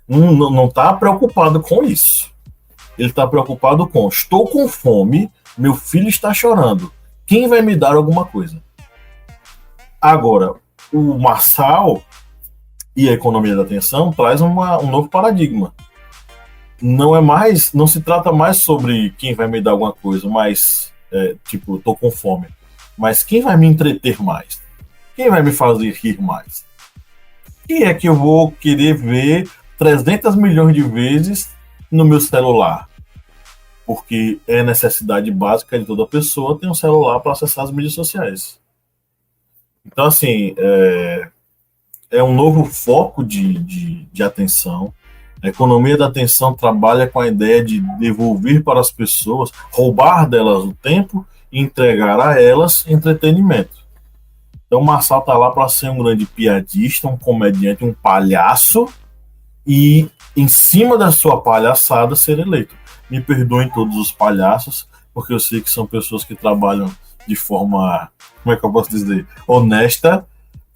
não está preocupado com isso. Ele está preocupado com: estou com fome, meu filho está chorando. Quem vai me dar alguma coisa? Agora, o Marçal e a economia da atenção traz um novo paradigma. Não se trata mais sobre quem vai me dar alguma coisa, mas, tipo, eu tô com fome. Mas quem vai me entreter mais? Quem vai me fazer rir mais? Quem é que eu vou querer ver 300 milhões de vezes no meu celular? Porque é necessidade básica de toda pessoa ter um celular para acessar as mídias sociais. Então, assim, é um novo foco de atenção. A economia da atenção trabalha com a ideia de devolver para as pessoas, roubar delas o tempo e entregar a elas entretenimento. Então, o Marçal está lá para ser um grande piadista, um comediante, um palhaço, e em cima da sua palhaçada ser eleito. Me perdoem todos os palhaços, porque eu sei que são pessoas que trabalham de forma, como é que eu posso dizer, honesta,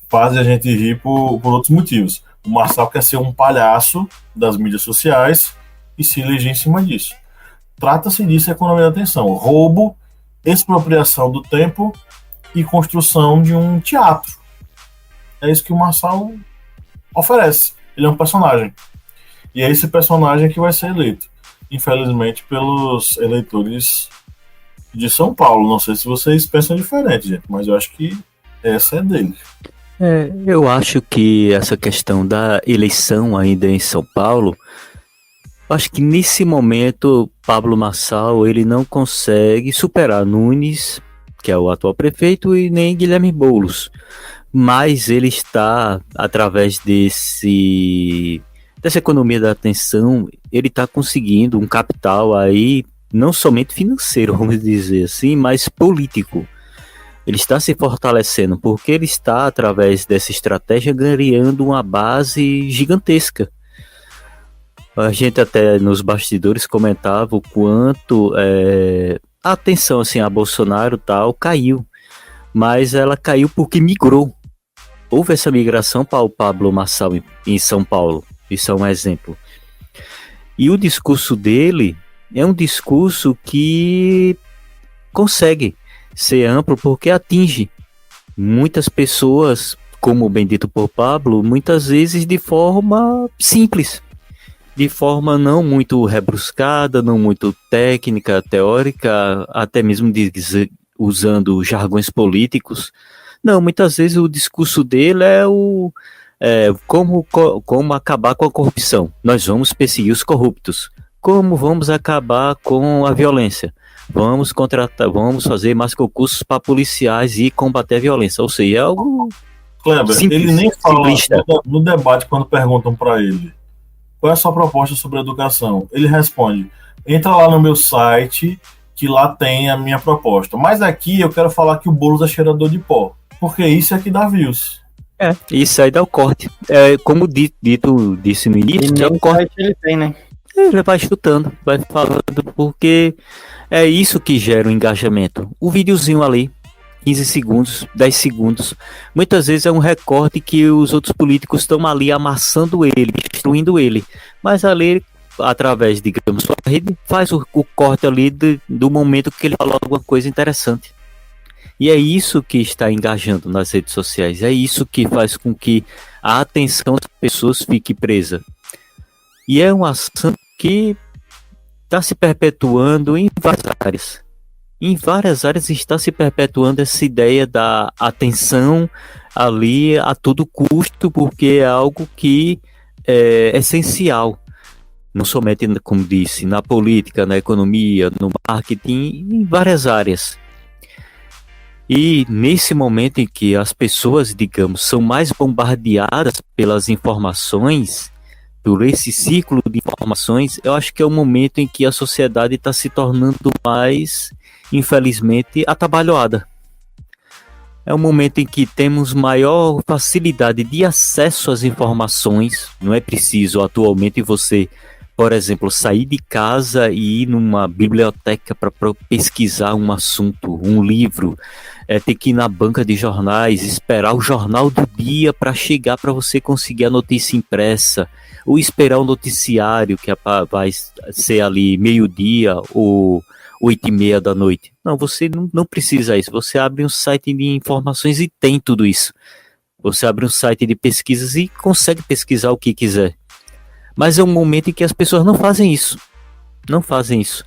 fazem a gente rir por outros motivos. O Marçal quer ser um palhaço das mídias sociais e se eleger em cima disso. Trata-se disso a economia da atenção. Roubo, expropriação do tempo e construção de um teatro. É isso que o Marçal oferece. Ele é um personagem. E é esse personagem que vai ser eleito. Infelizmente, pelos eleitores de São Paulo. Não sei se vocês pensam diferente, gente, mas eu acho que essa é dele. Eu acho que essa questão da eleição ainda em São Paulo, acho que nesse momento Pablo Marçal ele não consegue superar Nunes, que é o atual prefeito, e nem Guilherme Boulos. Mas ele está, através dessa economia da atenção, ele está conseguindo um capital aí, não somente financeiro, vamos dizer assim, mas político. Ele está se fortalecendo, porque ele está, através dessa estratégia, ganhando uma base gigantesca. A gente até nos bastidores comentava o quanto a atenção assim, a Bolsonaro tal caiu, mas ela caiu porque migrou. Houve essa migração para o Pablo Marçal em São Paulo, isso é um exemplo. E o discurso dele é um discurso que consegue ser amplo porque atinge muitas pessoas, como bem dito por Pablo, muitas vezes de forma simples, de forma não muito rebruscada, não muito técnica, teórica, até mesmo usando jargões políticos. Não, muitas vezes o discurso dele é como acabar com a corrupção. Nós vamos perseguir os corruptos. Como vamos acabar com a violência? Vamos fazer mais concursos para policiais e combater a violência. Ou seja, é algo Kleber, simples, ele nem fala simplista. no debate quando perguntam para ele qual é a sua proposta sobre educação. Ele responde, entra lá no meu site que lá tem a minha proposta. Mas aqui eu quero falar que o Boulos é cheirador de pó, porque isso é que dá views. Isso aí dá o corte. Como disse no início, E é nem o corte. site ele tem, né? Ele vai chutando, vai falando, porque é isso que gera o engajamento. O videozinho ali, 15 segundos, 10 segundos, muitas vezes é um recorte que os outros políticos estão ali amassando ele, destruindo ele. Mas ali, através, digamos, sua rede, faz o corte ali do momento que ele falou alguma coisa interessante. E é isso que está engajando nas redes sociais, é isso que faz com que a atenção das pessoas fique presa. E é uma ação que está se perpetuando em várias áreas. Em várias áreas está se perpetuando essa ideia da atenção ali a todo custo, porque é algo que é essencial. Não somente, como disse, na política, na economia, no marketing, em várias áreas. E nesse momento em que as pessoas, digamos, são mais bombardeadas pelas informações, por esse ciclo de informações, eu acho que é o momento em que a sociedade está se tornando mais, infelizmente, atabalhoada. É o momento em que temos maior facilidade de acesso às informações. Não é preciso atualmente você, por exemplo, sair de casa e ir numa biblioteca para pesquisar um assunto, um livro, ter que ir na banca de jornais, esperar o jornal do dia para chegar para você conseguir a notícia impressa, ou esperar o noticiário que vai ser ali meio-dia ou 8h30 da noite. Não, você não precisa isso. Você abre um site de informações e tem tudo isso. Você abre um site de pesquisas e consegue pesquisar o que quiser. Mas é um momento em que as pessoas não fazem isso. Não fazem isso.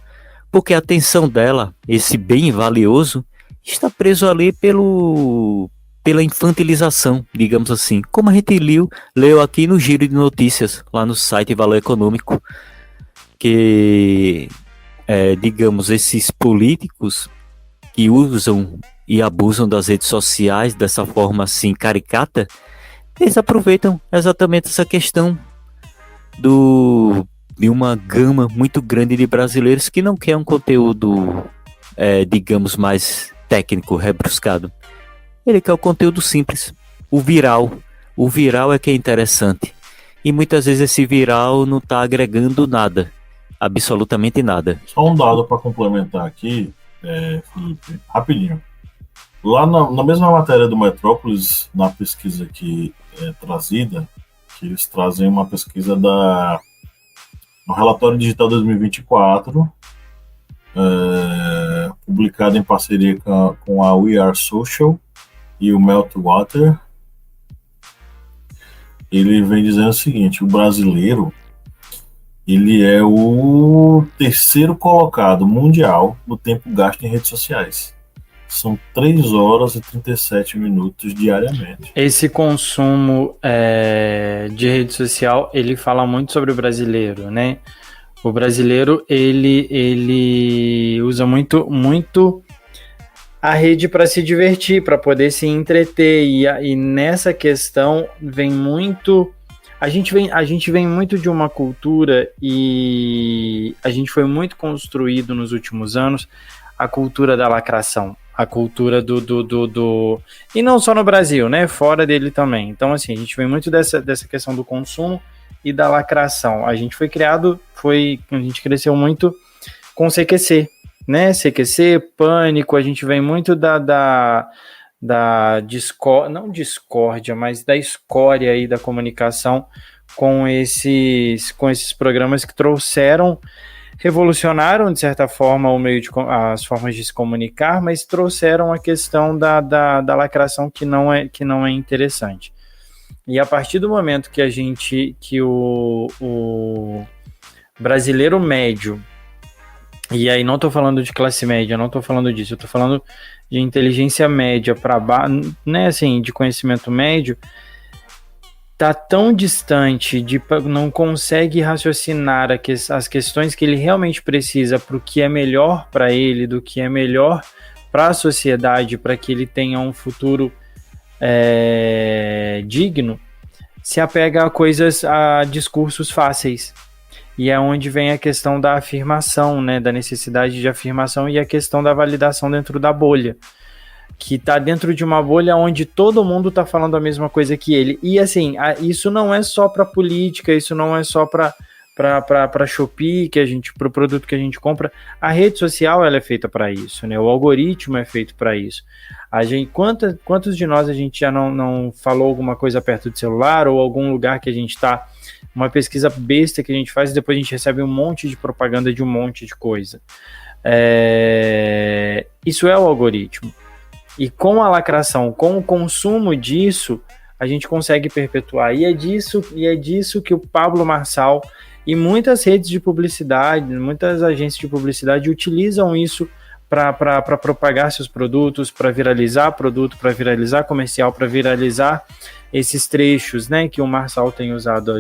Porque a atenção dela, esse bem valioso, está preso ali pela infantilização, digamos assim. Como a gente leu aqui no Giro de Notícias, lá no site Valor Econômico, que, digamos, esses políticos que usam e abusam das redes sociais dessa forma assim caricata, eles aproveitam exatamente essa questão de uma gama muito grande de brasileiros que não quer um conteúdo, digamos, mais técnico, rebruscado. Ele quer o conteúdo simples, o viral. O viral é que é interessante. E muitas vezes esse viral não está agregando nada, absolutamente nada. Só um dado para complementar aqui, Felipe, rapidinho. Lá na mesma matéria do Metrópolis, na pesquisa que é trazida, que eles trazem uma pesquisa no Relatório Digital 2024, publicado em parceria com a We Are Social e o Meltwater. Ele vem dizendo o seguinte: o brasileiro, ele é o terceiro colocado mundial no tempo gasto em redes sociais. São 3 horas e 37 minutos diariamente. Esse consumo de rede social, ele fala muito sobre o brasileiro, né? O brasileiro, ele usa muito a rede para se divertir, para poder se entreter. E nessa questão vem muito... A gente vem muito de uma cultura, e a gente foi muito construído nos últimos anos, a cultura da lacração. A cultura do... E não só no Brasil, né? Fora dele também. Então, assim, a gente vem muito dessa questão do consumo e da lacração. A gente foi criado, a gente cresceu muito com CQC, né? CQC, Pânico, a gente vem muito da não discórdia, mas da escória aí da comunicação com esses programas que revolucionaram, de certa forma, as formas de se comunicar, mas trouxeram a questão da lacração que não é interessante. E a partir do momento que o brasileiro médio, e aí não estou falando de classe média, não estou falando disso, eu estou falando de inteligência média para baixo, né, assim, de conhecimento médio, está tão distante, não consegue raciocinar as questões que ele realmente precisa para o que é melhor para ele, do que é melhor para a sociedade, para que ele tenha um futuro digno, se apega a discursos fáceis. E é onde vem a questão da afirmação, né, da necessidade de afirmação, e a questão da validação dentro da bolha, que está dentro de uma bolha onde todo mundo está falando a mesma coisa que ele. E assim, isso não é só para política, isso não é só para Shopee, para o produto que a gente compra. A rede social, ela é feita para isso, né? O algoritmo é feito para isso. Quantos de nós a gente já não falou alguma coisa perto do celular, ou algum lugar que a gente está, uma pesquisa besta que a gente faz, e depois a gente recebe um monte de propaganda de um monte de coisa. Isso é o algoritmo. E com a lacração, com o consumo disso, a gente consegue perpetuar. E é disso que o Pablo Marçal e muitas redes de publicidade, muitas agências de publicidade utilizam isso para propagar seus produtos, para viralizar produto, para viralizar comercial, para viralizar esses trechos, né, que o Marçal tem usado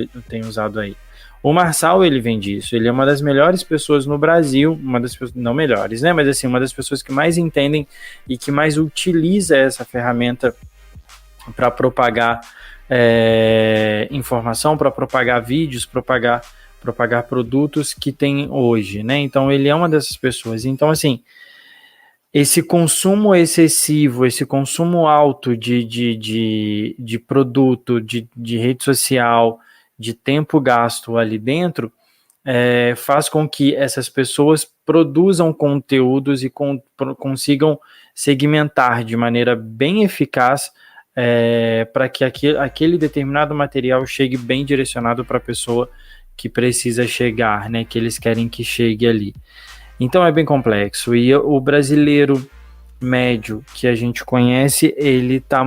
aí. O Marçal, ele vem disso, ele é uma das melhores pessoas no Brasil, uma das pessoas, não melhores, né, mas assim, uma das pessoas que mais entendem e que mais utiliza essa ferramenta para propagar informação, para propagar vídeos, propagar produtos que tem hoje, né, então ele é uma dessas pessoas. Então, assim, esse consumo excessivo, esse consumo alto de produto, de rede social, de tempo gasto ali dentro, faz com que essas pessoas produzam conteúdos e consigam segmentar de maneira bem eficaz para que aquele determinado material chegue bem direcionado para a pessoa que precisa chegar, né, que eles querem que chegue ali. Então é bem complexo. E o brasileiro médio que a gente conhece, ele tá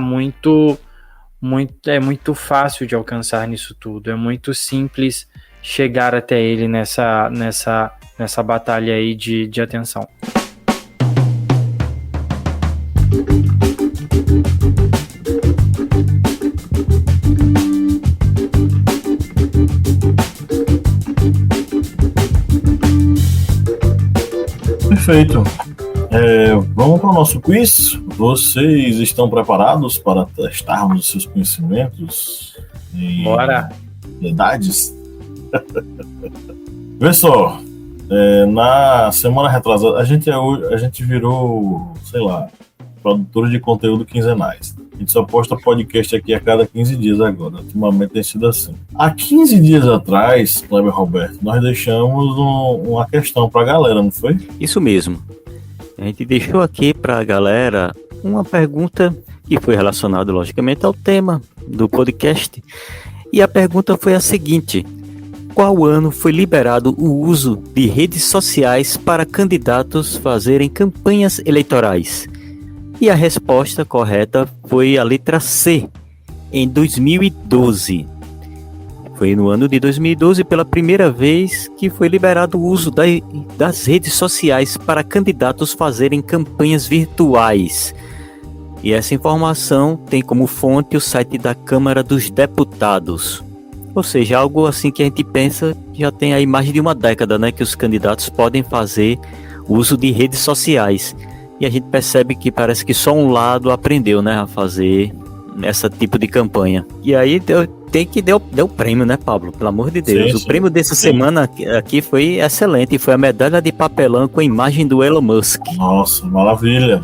é muito fácil de alcançar nisso tudo. É muito simples chegar até ele nessa batalha aí de atenção. Perfeito. Vamos para o nosso quiz. Vocês estão preparados para testarmos os seus conhecimentos em Bora! idades? Vê só, na semana retrasada, a gente virou, sei lá, produtor de conteúdo quinzenais. A gente só posta podcast aqui a cada 15 dias agora. Ultimamente tem sido assim. Há 15 dias atrás, Kleber Roberto, nós deixamos uma questão para a galera, não foi? Isso mesmo. A gente deixou aqui para a galera uma pergunta que foi relacionada, logicamente, ao tema do podcast. E a pergunta foi a seguinte: qual ano foi liberado o uso de redes sociais para candidatos fazerem campanhas eleitorais? E a resposta correta foi a letra C, em 2012. Foi no ano de 2012, pela primeira vez, que foi liberado o uso das redes sociais para candidatos fazerem campanhas virtuais. E essa informação tem como fonte o site da Câmara dos Deputados. Ou seja, algo assim que a gente pensa que já tem aí mais de uma década, né, que os candidatos podem fazer uso de redes sociais. E a gente percebe que parece que só um lado aprendeu, né, a fazer esse tipo de campanha. E aí deu prêmio, né, Pablo? Pelo amor de Deus. Sim, o prêmio dessa semana aqui foi excelente. Foi a medalha de papelão com a imagem do Elon Musk. Nossa, maravilha.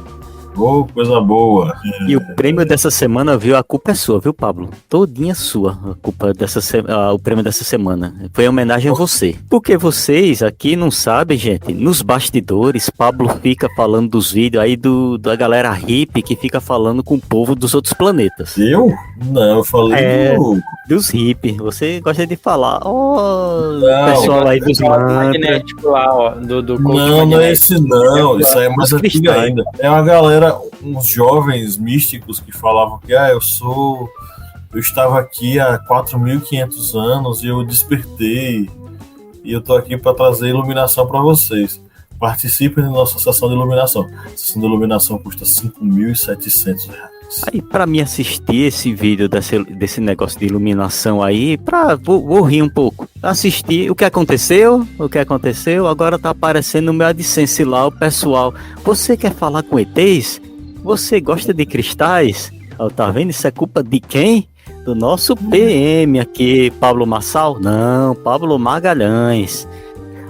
Oh, coisa boa. E o prêmio dessa semana, viu? A culpa é sua, viu, Pablo? Todinha sua, a culpa o prêmio dessa semana. Foi em homenagem a você. Porque vocês aqui não sabem, gente, nos bastidores, Pablo fica falando dos vídeos aí da galera hippie que fica falando com o povo dos outros planetas. Eu? Não, eu falei dos hippies. Você gosta de falar, não, pessoal aí dos magnético lá, ó, do não é esse não, isso aí é mais antigo ainda. É uma galera, uns jovens místicos que falavam que eu estava aqui há 4.500 anos e eu despertei e eu tô aqui para trazer iluminação para vocês. Participem da nossa sessão de iluminação. A sessão de iluminação custa R$5.700. Aí, pra mim assistir esse vídeo desse negócio de iluminação aí, vou rir um pouco. Assistir, o que aconteceu, agora tá aparecendo no meu AdSense lá, o pessoal. Você quer falar com ETs? Você gosta de cristais? Tá vendo? Isso é culpa de quem? Do nosso PM aqui, Pablo Massal? Não, Pablo Magalhães.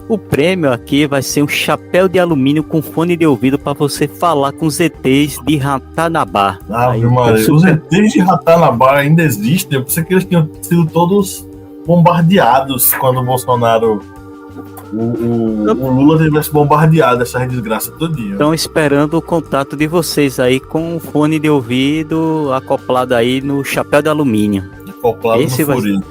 O prêmio aqui vai ser um chapéu de alumínio com fone de ouvido para você falar com os ETs de Ratanabá. Os ETs de Ratanabá ainda existem? Eu pensei que eles tinham sido todos bombardeados quando o Bolsonaro, o Lula tivesse bombardeado essa desgraça todinha. Estão esperando o contato de vocês aí com o fone de ouvido acoplado aí no chapéu de alumínio. Acoplado no furinho.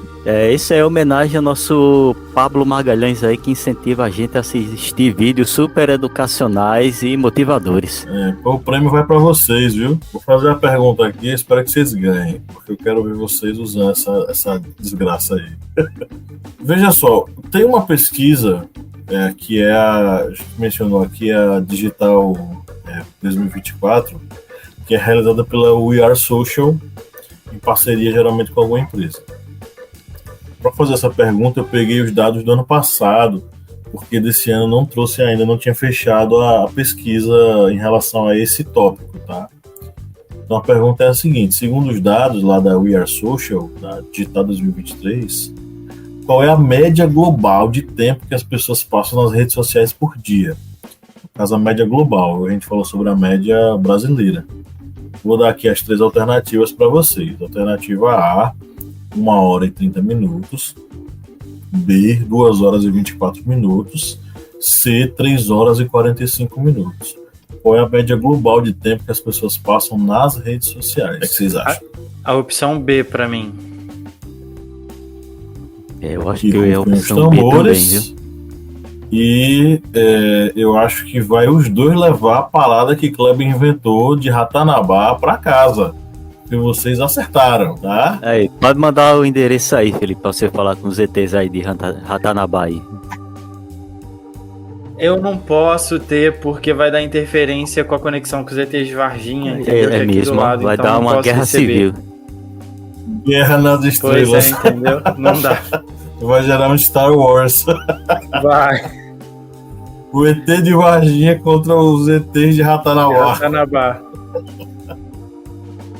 Isso é homenagem ao nosso Pablo Magalhães aí, que incentiva a gente a assistir vídeos super educacionais e motivadores. O prêmio vai para vocês, viu? Vou fazer a pergunta aqui, espero que vocês ganhem, porque eu quero ver vocês usando essa desgraça aí. Veja só, tem uma pesquisa que a gente mencionou aqui, a Digital 2024, que é realizada pela We Are Social, em parceria geralmente com alguma empresa. Para fazer essa pergunta, eu peguei os dados do ano passado, porque desse ano não trouxe ainda, não tinha fechado a pesquisa em relação a esse tópico, tá? Então a pergunta é a seguinte: segundo os dados lá da We Are Social, da Digital 2023, qual é a média global de tempo que as pessoas passam nas redes sociais por dia? No caso, a média global, a gente falou sobre a média brasileira. Vou dar aqui as 3 alternativas para vocês. Alternativa A, 1 hora e 30 minutos. B, 2 horas e 24 minutos. C, 3 horas e 45 minutos. Qual é a média global de tempo que as pessoas passam nas redes sociais? O que vocês acham? A opção B para mim. Eu acho que é a opção B também, viu? E eu acho que vai os dois levar a parada que Kleber inventou de Ratanabá para casa. Que vocês acertaram, tá? Aí, pode mandar o endereço aí, Felipe, pra você falar com os ETs aí de Ratanabá aí. Eu não posso ter, porque vai dar interferência com a conexão com os ETs de Varginha. Entendeu? Que É aqui do mesmo, lado, vai então dar não uma posso guerra receber. civil. Guerra nas Estrelas. Pois é, entendeu? Não dá. Vai gerar um Star Wars. Vai. O ET de Varginha contra os ETs de Ratanabá. Ratanabá.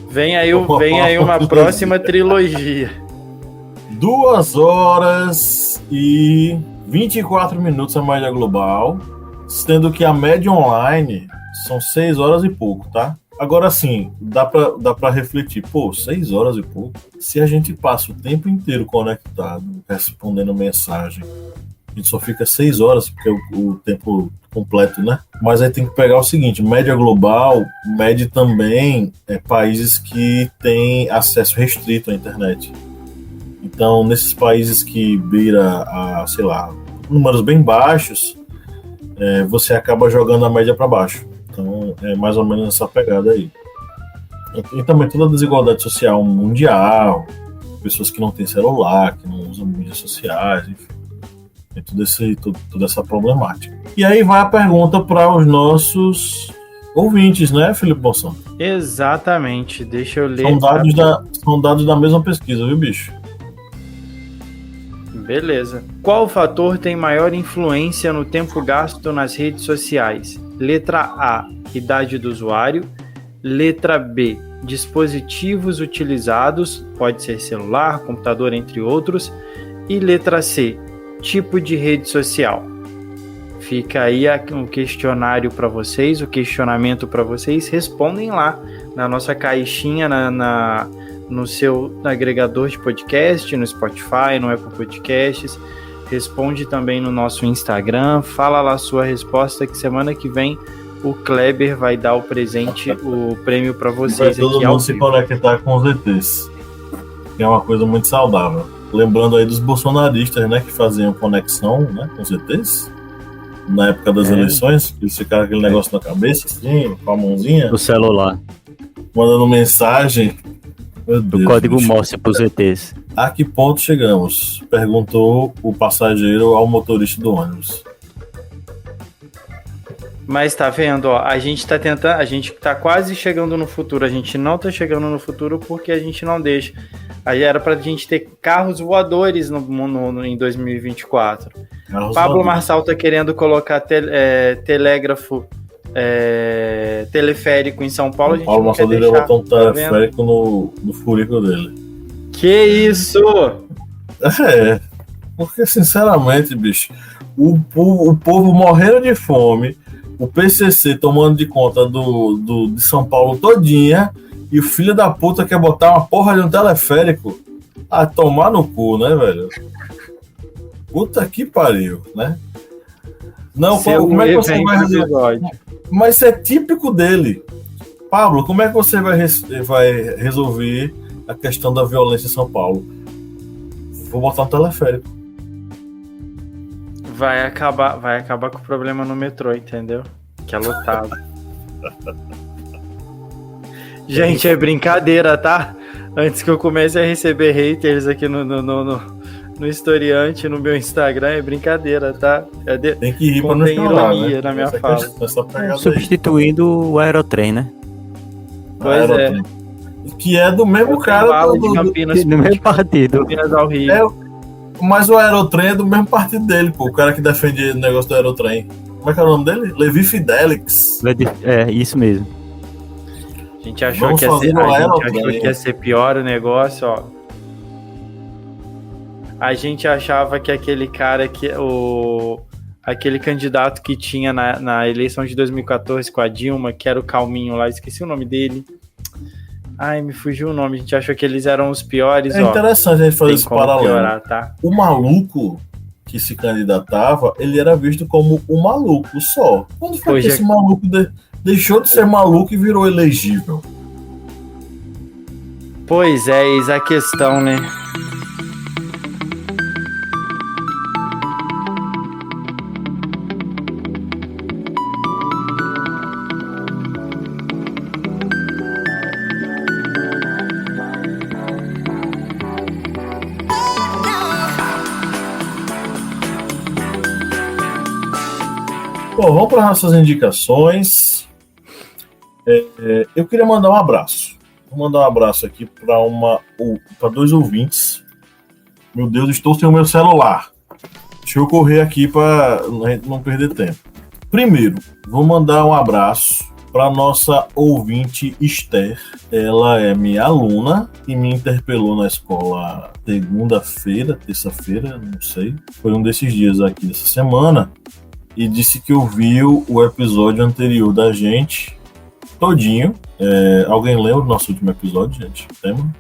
Vem aí uma próxima trilogia. 2 horas e 24 minutos a média global, sendo que a média online são 6 horas e pouco, tá? Agora sim, dá pra refletir, 6 horas e pouco, se a gente passa o tempo inteiro conectado, respondendo mensagem, a gente só fica 6 horas, porque o tempo completo, né? Mas aí tem que pegar o seguinte, média global mede também países que têm acesso restrito à internet. Então, nesses países que beira a, sei lá, números bem baixos, você acaba jogando a média para baixo. Então, é mais ou menos essa pegada aí. E também toda a desigualdade social mundial, pessoas que não têm celular, que não usam mídias sociais, enfim. Tem toda essa problemática. E aí vai a pergunta para os nossos ouvintes, né, Felipe Bolsonaro? Exatamente. Deixa eu ler. São dados da mesma pesquisa, viu, bicho? Beleza. Qual fator tem maior influência no tempo gasto nas redes sociais? Letra A, idade do usuário. Letra B, dispositivos utilizados, pode ser celular, computador, entre outros. E letra C, tipo de rede social. Fica aí um questionário para vocês, o questionamento para vocês. Respondem lá na nossa caixinha, no seu agregador de podcast, no Spotify, no Apple Podcasts. Responde também no nosso Instagram. Fala lá a sua resposta, que semana que vem o Kleber vai dar o presente, o prêmio para vocês aqui ao vivo. Todo mundo se conectar com os ETs, que é uma coisa muito saudável. Lembrando aí dos bolsonaristas, né, que faziam conexão, né, com os ETs na época das eleições, eles ficaram aquele negócio na cabeça, assim, com a mãozinha. Do celular. Mandando mensagem. Meu Deus, O código bicho. Morse para os ETs. A que ponto chegamos? Perguntou o passageiro ao motorista do ônibus. Mas tá vendo, ó, a gente tá quase chegando no futuro, a gente não tá chegando no futuro porque a gente não deixa. Aí era pra gente ter carros voadores em 2024. Pablo Marçal tá querendo colocar telégrafo, teleférico em São Paulo. A gente Paulo não quer Marçal deveria deixar, botar um teleférico no furico dele. Que isso? Porque sinceramente, bicho, o povo morrendo de fome, o PCC tomando de conta de São Paulo todinha, e o filho da puta quer botar uma porra de um teleférico a tomar no cu, né, velho? Puta que pariu, né? Não, como é que você vai resolver? Mas isso é típico dele. Pablo, como é que você vai resolver a questão da violência em São Paulo? Vou botar um teleférico. Vai acabar com o problema no metrô, entendeu? Que é lotado. Gente, é brincadeira, tá? Antes que eu comece a receber haters aqui no historiante, no meu Instagram, é brincadeira, tá? Tem que rir pra não chorar, ironia, né? na minha fala. Substituindo o aerotrem, né? Pois é. Que é do mesmo cara de Campinas, do mesmo partido. Campinas ao Rio. Mas o aerotrem é do mesmo partido dele, pô. O cara que defende o negócio do aerotrem. Como é que é o nome dele? Levi Fidelix. É, isso mesmo. A gente achou que ia ser pior o negócio, ó. A gente achava que aquele cara aquele candidato que tinha na eleição de 2014 com a Dilma, que era o calminho lá, esqueci o nome dele. Ai, me fugiu o nome. A gente achou que eles eram os piores, ó. É interessante a gente fazer esse paralelo. Piorar, tá? O maluco que se candidatava, ele era visto como o maluco só. Quando foi que esse maluco deixou de ser maluco e virou elegível? Pois é, eis a questão, né? Bom, vamos para nossas indicações. Eu queria mandar um abraço. Vou mandar um abraço aqui para 2 ouvintes. Meu Deus, estou sem o meu celular. Deixa eu correr aqui para não perder tempo. Primeiro, vou mandar um abraço para nossa ouvinte Esther. Ela é minha aluna e me interpelou na escola terça-feira, não sei. Foi um desses dias aqui dessa semana. E disse que ouviu o episódio anterior da gente todinho. Alguém lembra do nosso último episódio, gente? Tema?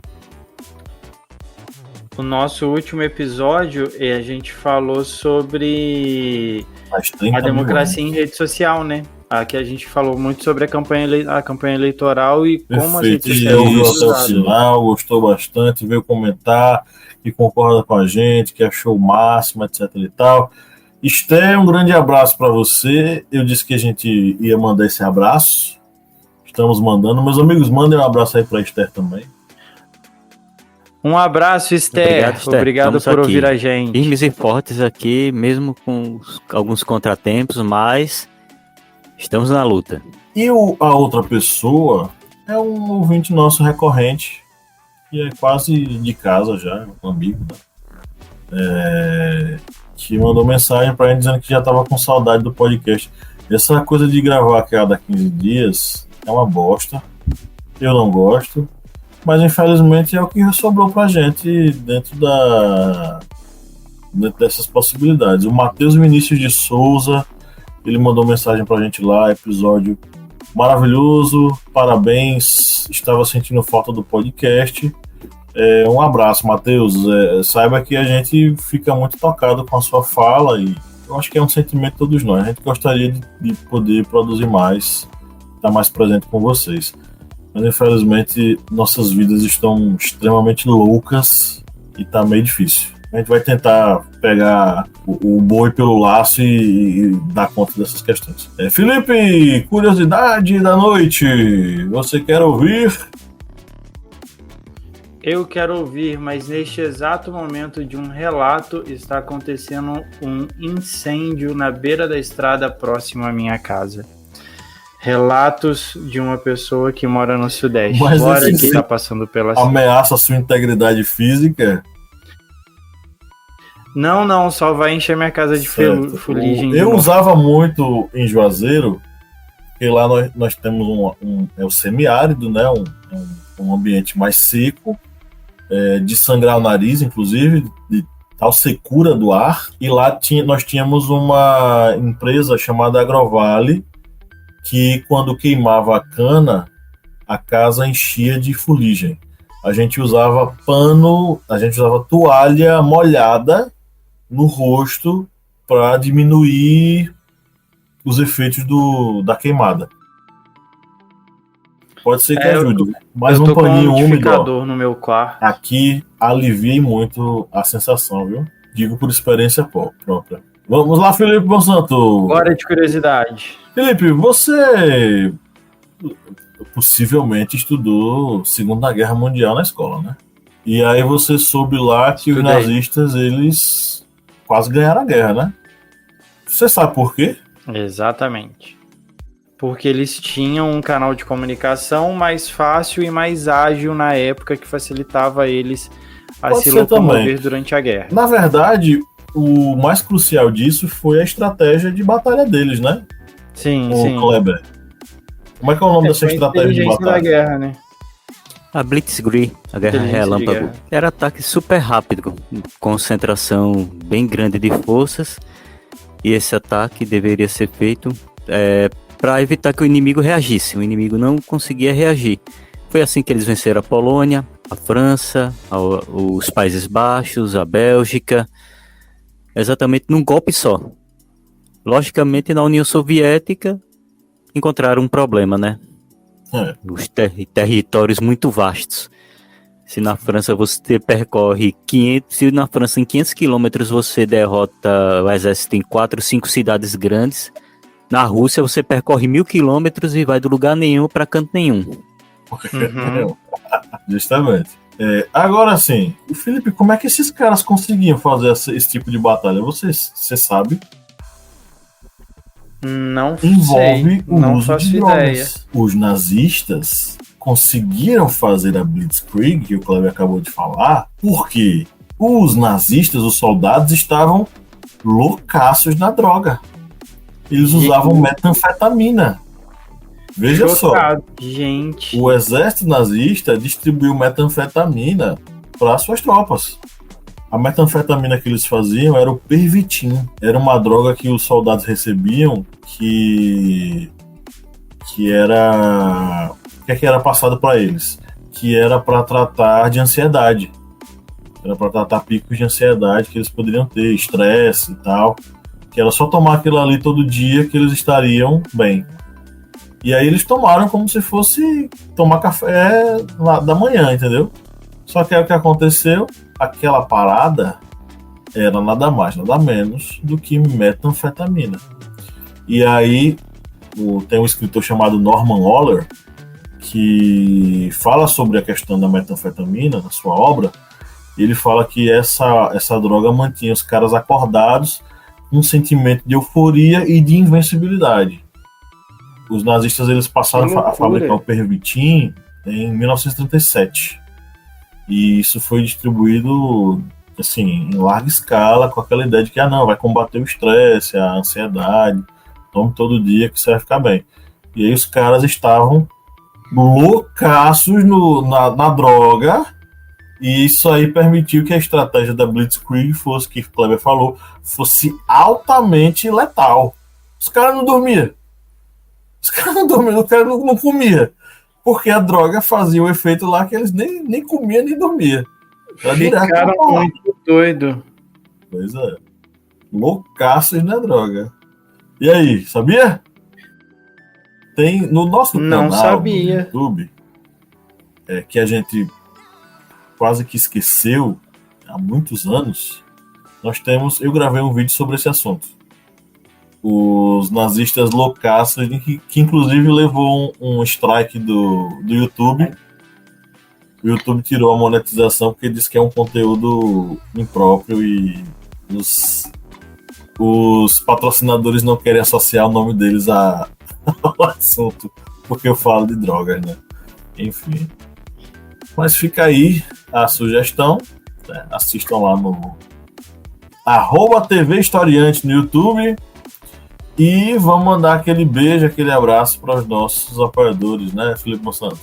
O nosso último episódio, a gente falou sobre a democracia em rede social, né? Aqui a gente falou muito sobre a campanha eleitoral e como as redes sociais ouviu até o final, gostou bastante, veio comentar que concorda com a gente, que achou o máximo, etc e tal. Esther, um grande abraço para você. Eu disse que a gente ia mandar esse abraço. Estamos mandando. Meus amigos, mandem um abraço aí para Esther também. Um abraço, Esther. Obrigado por ouvir a gente. Firmes e fortes aqui, mesmo com alguns contratempos, mas estamos na luta. E a outra pessoa é um ouvinte nosso recorrente, que é quase de casa já, um amigo, né? Que mandou mensagem pra gente dizendo que já estava com saudade do podcast. Essa coisa de gravar a cada 15 dias é uma bosta. Eu não gosto. Mas infelizmente é o que sobrou pra gente dentro dessas possibilidades. O Matheus Vinícius de Souza, ele mandou mensagem pra gente lá, episódio maravilhoso, parabéns, estava sentindo falta do podcast. Um abraço, Matheus. Saiba que a gente fica muito tocado com a sua fala e eu acho que é um sentimento de todos nós. A gente gostaria de poder produzir mais, estar mais presente com vocês. Mas infelizmente nossas vidas estão extremamente loucas e tá meio difícil. A gente vai tentar pegar o boi pelo laço e dar conta dessas questões. Felipe, curiosidade da noite. Você quer ouvir? Eu quero ouvir, mas neste exato momento de um relato está acontecendo um incêndio na beira da estrada próximo à minha casa. Relatos de uma pessoa que mora no Sudeste. Mas agora que está passando pela ameaça a sua integridade física? Não, só vai encher minha casa de fuligem. Eu usava muito em Juazeiro, porque lá nós temos o semiárido, né? Um ambiente mais seco, de sangrar o nariz, inclusive, de tal secura do ar. E lá nós tínhamos uma empresa chamada Agrovale, que quando queimava a cana, a casa enchia de fuligem. A gente usava toalha molhada no rosto para diminuir os efeitos da queimada. Pode ser que ajude. Mais um paninho úmido no meu quarto. Aqui alivia muito a sensação, viu? Digo por experiência própria. Vamos lá, Felipe Monsanto. Hora de curiosidade. Felipe, você possivelmente estudou Segunda Guerra Mundial na escola, né? E aí você soube lá que os nazistas, eles quase ganharam a guerra, né? Você sabe por quê? Exatamente. Porque eles tinham um canal de comunicação mais fácil e mais ágil na época que facilitava eles a se locomover durante a guerra. Na verdade, o mais crucial disso foi a estratégia de batalha deles, né? Sim. Kleber. Como é que é o nome dessa estratégia de batalha? Da guerra, né? A Blitzkrieg, a Guerra Relâmpago, era ataque super rápido, concentração bem grande de forças, e esse ataque deveria ser feito para evitar que o inimigo reagisse. O inimigo não conseguia reagir. Foi assim que eles venceram a Polônia, a França, os Países Baixos, a Bélgica, exatamente num golpe só. Logicamente, na União Soviética, encontraram um problema, né? Os territórios muito vastos. Se na França você percorre 500, se na França em 500 quilômetros você derrota o exército em 4, 5 cidades grandes, na Rússia você percorre 1000 quilômetros e vai do lugar nenhum para canto nenhum. Uhum. Justamente. Agora sim, Felipe, como é que esses caras conseguiam fazer esse tipo de batalha? Você sabe? Não envolve sei, o não uso faço de ideia. drogas. Os nazistas conseguiram fazer a Blitzkrieg, que o Cleber acabou de falar, porque os nazistas, os soldados, estavam loucaços na droga. Eles usavam metanfetamina. Veja Chocado, só, gente. o exército nazista distribuiu metanfetamina para suas tropas. A metanfetamina que eles faziam era o Pervitin. Era uma droga que os soldados recebiam que era... O que era passado para eles? Que era para tratar de ansiedade. Era para tratar picos de ansiedade que eles poderiam ter, estresse e tal. Que era só tomar aquilo ali todo dia que eles estariam bem. E aí eles tomaram como se fosse tomar café da manhã, entendeu? Só que aí o que aconteceu? Aquela parada era nada mais, nada menos do que metanfetamina. E aí tem um escritor chamado Norman Waller que fala sobre a questão da metanfetamina na sua obra. Ele fala que essa droga mantinha os caras acordados com um sentimento de euforia e de invencibilidade. Os nazistas eles passaram a fabricar o Pervitin em 1937. E isso foi distribuído assim, em larga escala, com aquela ideia de que vai combater o estresse, a ansiedade, tome todo dia que você vai ficar bem. E aí os caras estavam loucaços na droga, e isso aí permitiu que a estratégia da Blitzkrieg fosse, que o Kleber falou, fosse altamente letal. Os caras não dormiam. Os caras não comiam. Porque a droga fazia o efeito lá que eles nem comiam nem dormiam. Ficaram muito doidos. Pois é. Loucaços na droga. E aí, sabia? Tem no nosso canal no YouTube, que a gente quase que esqueceu há muitos anos, eu gravei um vídeo sobre esse assunto. Os nazistas loucaços, que inclusive levou um strike do YouTube. O YouTube tirou a monetização porque disse que é um conteúdo impróprio e os patrocinadores não querem associar o nome deles ao assunto, porque eu falo de drogas, né? Enfim. Mas fica aí a sugestão. Assistam lá no @TV Historiante no YouTube. E vamos mandar aquele beijo, aquele abraço para os nossos apoiadores, né, Felipe Monsanto?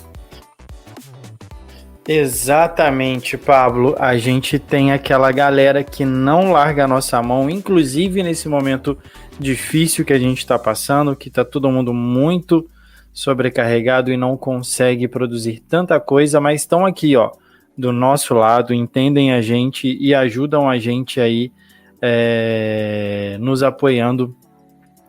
Exatamente, Pablo. A gente tem aquela galera que não larga a nossa mão, inclusive nesse momento difícil que a gente está passando, que está todo mundo muito sobrecarregado e não consegue produzir tanta coisa, mas estão aqui, do nosso lado, entendem a gente e ajudam a gente aí, nos apoiando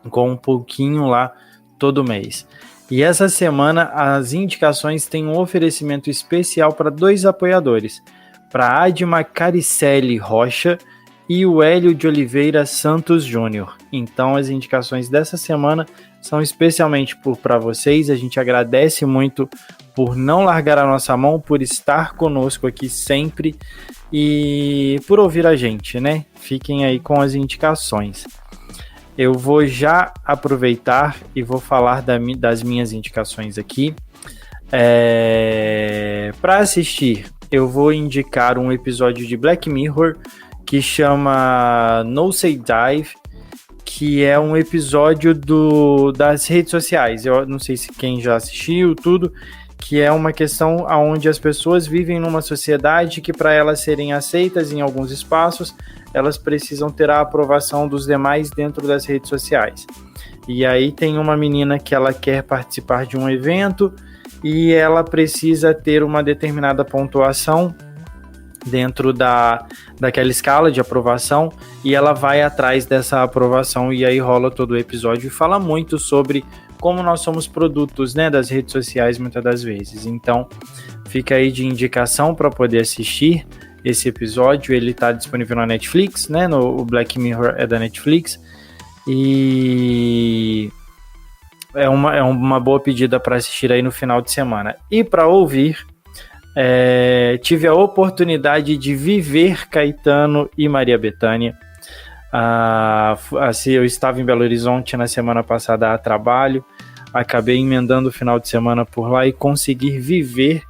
com um pouquinho lá todo mês. E essa semana as indicações têm um oferecimento especial para 2 apoiadores, para Adma Caricelli Rocha e o Hélio de Oliveira Santos Júnior. Então as indicações dessa semana são especialmente para vocês. A gente agradece muito por não largar a nossa mão, por estar conosco aqui sempre e por ouvir a gente, né? Fiquem aí com as indicações. Eu vou já aproveitar e vou falar das minhas indicações aqui. Para assistir, eu vou indicar um episódio de Black Mirror que chama Nosey Dive, que é um episódio das redes sociais. Eu não sei se quem já assistiu tudo, que é uma questão onde as pessoas vivem numa sociedade que, para elas serem aceitas em alguns espaços, elas precisam ter a aprovação dos demais dentro das redes sociais. E aí tem uma menina que ela quer participar de um evento e ela precisa ter uma determinada pontuação dentro daquela escala de aprovação, e ela vai atrás dessa aprovação, e aí rola todo o episódio e fala muito sobre como nós somos produtos, né, das redes sociais muitas das vezes. Então fica aí de indicação para poder assistir esse episódio. Ele está disponível na Netflix, né? O Black Mirror é da Netflix, e é uma boa pedida para assistir aí no final de semana. E para ouvir, tive a oportunidade de viver Caetano e Maria Bethânia Assim, eu estava em Belo Horizonte na semana passada a trabalho, acabei emendando o final de semana por lá e conseguir viver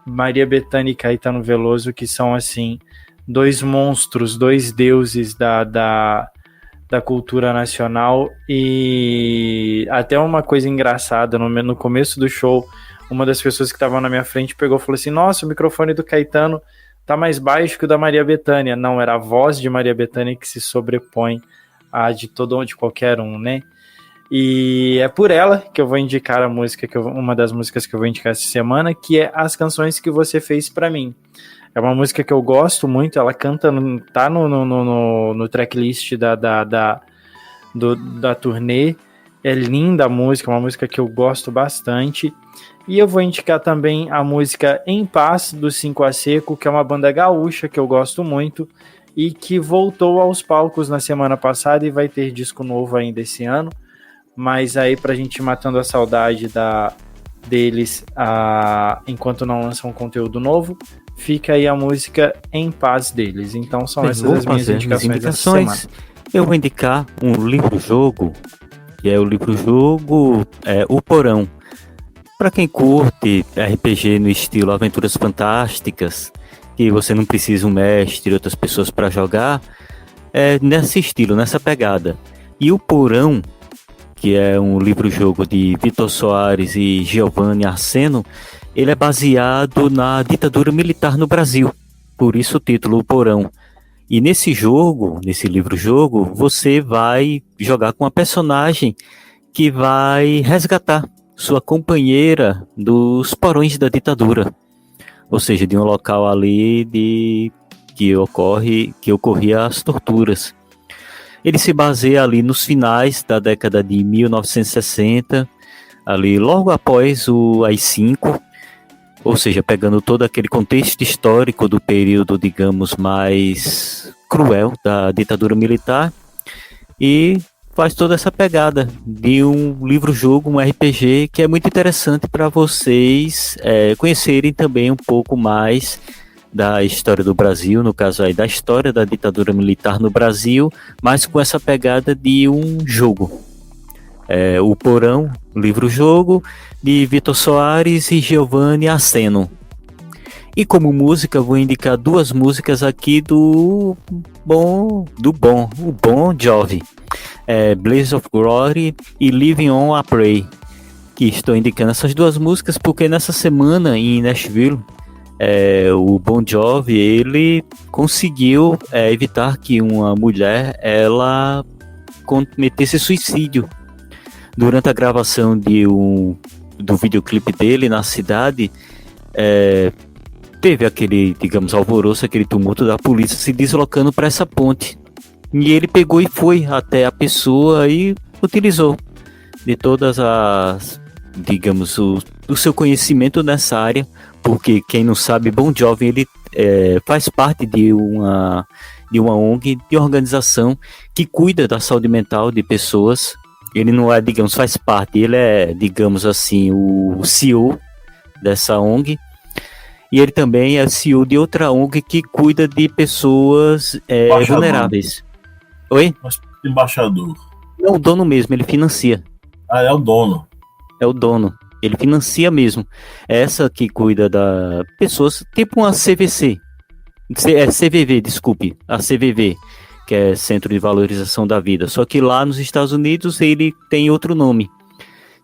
Maria Bethânia e Caetano Veloso, que são, assim, dois monstros, dois deuses da cultura nacional. E até uma coisa engraçada, no começo do show, uma das pessoas que estavam na minha frente pegou e falou assim: nossa, o microfone do Caetano tá mais baixo que o da Maria Bethânia. Não, era a voz de Maria Bethânia que se sobrepõe à de qualquer um, né? E é por ela que eu vou indicar a música, uma das músicas que eu vou indicar essa semana, que é As Canções Que Você Fez Pra Mim. É uma música que eu gosto muito, ela canta, tá no tracklist da turnê. É linda a música, uma música que eu gosto bastante. E eu vou indicar também a música Em Paz, do 5 a Seco, que é uma banda gaúcha que eu gosto muito e que voltou aos palcos na semana passada e vai ter disco novo ainda esse ano. Mas aí, pra gente ir matando a saudade deles enquanto não lançam conteúdo novo, fica aí a música Em Paz deles. Então são essas as minhas indicações dessa semana. Eu vou indicar um livro-jogo, que é o livro-jogo O Porão. Para quem curte RPG no estilo Aventuras Fantásticas, que você não precisa um mestre e outras pessoas para jogar, é nesse estilo, nessa pegada. E O Porão, que é um livro-jogo de Vitor Soares e Giovanni Arseno, ele é baseado na ditadura militar no Brasil, por isso o título O Porão. E nesse jogo, nesse livro-jogo, você vai jogar com uma personagem que vai resgatar sua companheira dos porões da ditadura, ou seja, de um local ali que ocorria as torturas. Ele se baseia ali nos finais da década de 1960, ali logo após o AI-5, ou seja, pegando todo aquele contexto histórico do período, digamos, mais cruel da ditadura militar, e faz toda essa pegada de um livro-jogo, um RPG, que é muito interessante para vocês conhecerem também um pouco mais da história do Brasil, no caso aí da história da ditadura militar no Brasil, mas com essa pegada de um jogo. O Porão, livro-jogo, de Vitor Soares e Giovanni Arseno. E como música, vou indicar duas músicas aqui o Bon Jovi. Blaze of Glory e Living on a Prayer, que estou indicando essas duas músicas porque nessa semana em Nashville, o Bon Jovi, ele conseguiu evitar que uma mulher ela cometesse suicídio durante a gravação do videoclipe dele na cidade. Teve aquele, digamos, alvoroço, aquele tumulto da polícia se deslocando para essa ponte. E ele pegou e foi até a pessoa e utilizou de todas as, digamos, o seu conhecimento nessa área, porque quem não sabe, Bon Jovi, ele faz parte de uma ONG, de uma organização que cuida da saúde mental de pessoas. Ele não é, digamos, faz parte, ele é, digamos assim, o CEO dessa ONG. E ele também é CEO de outra ONG que cuida de pessoas vulneráveis. Oi? Embaixador. É o dono mesmo, ele financia. É o dono. É o dono. Ele financia mesmo. Essa que cuida da pessoas, tipo uma CVC. CVV, desculpe. A CVV, que é Centro de Valorização da Vida. Só que lá nos Estados Unidos ele tem outro nome.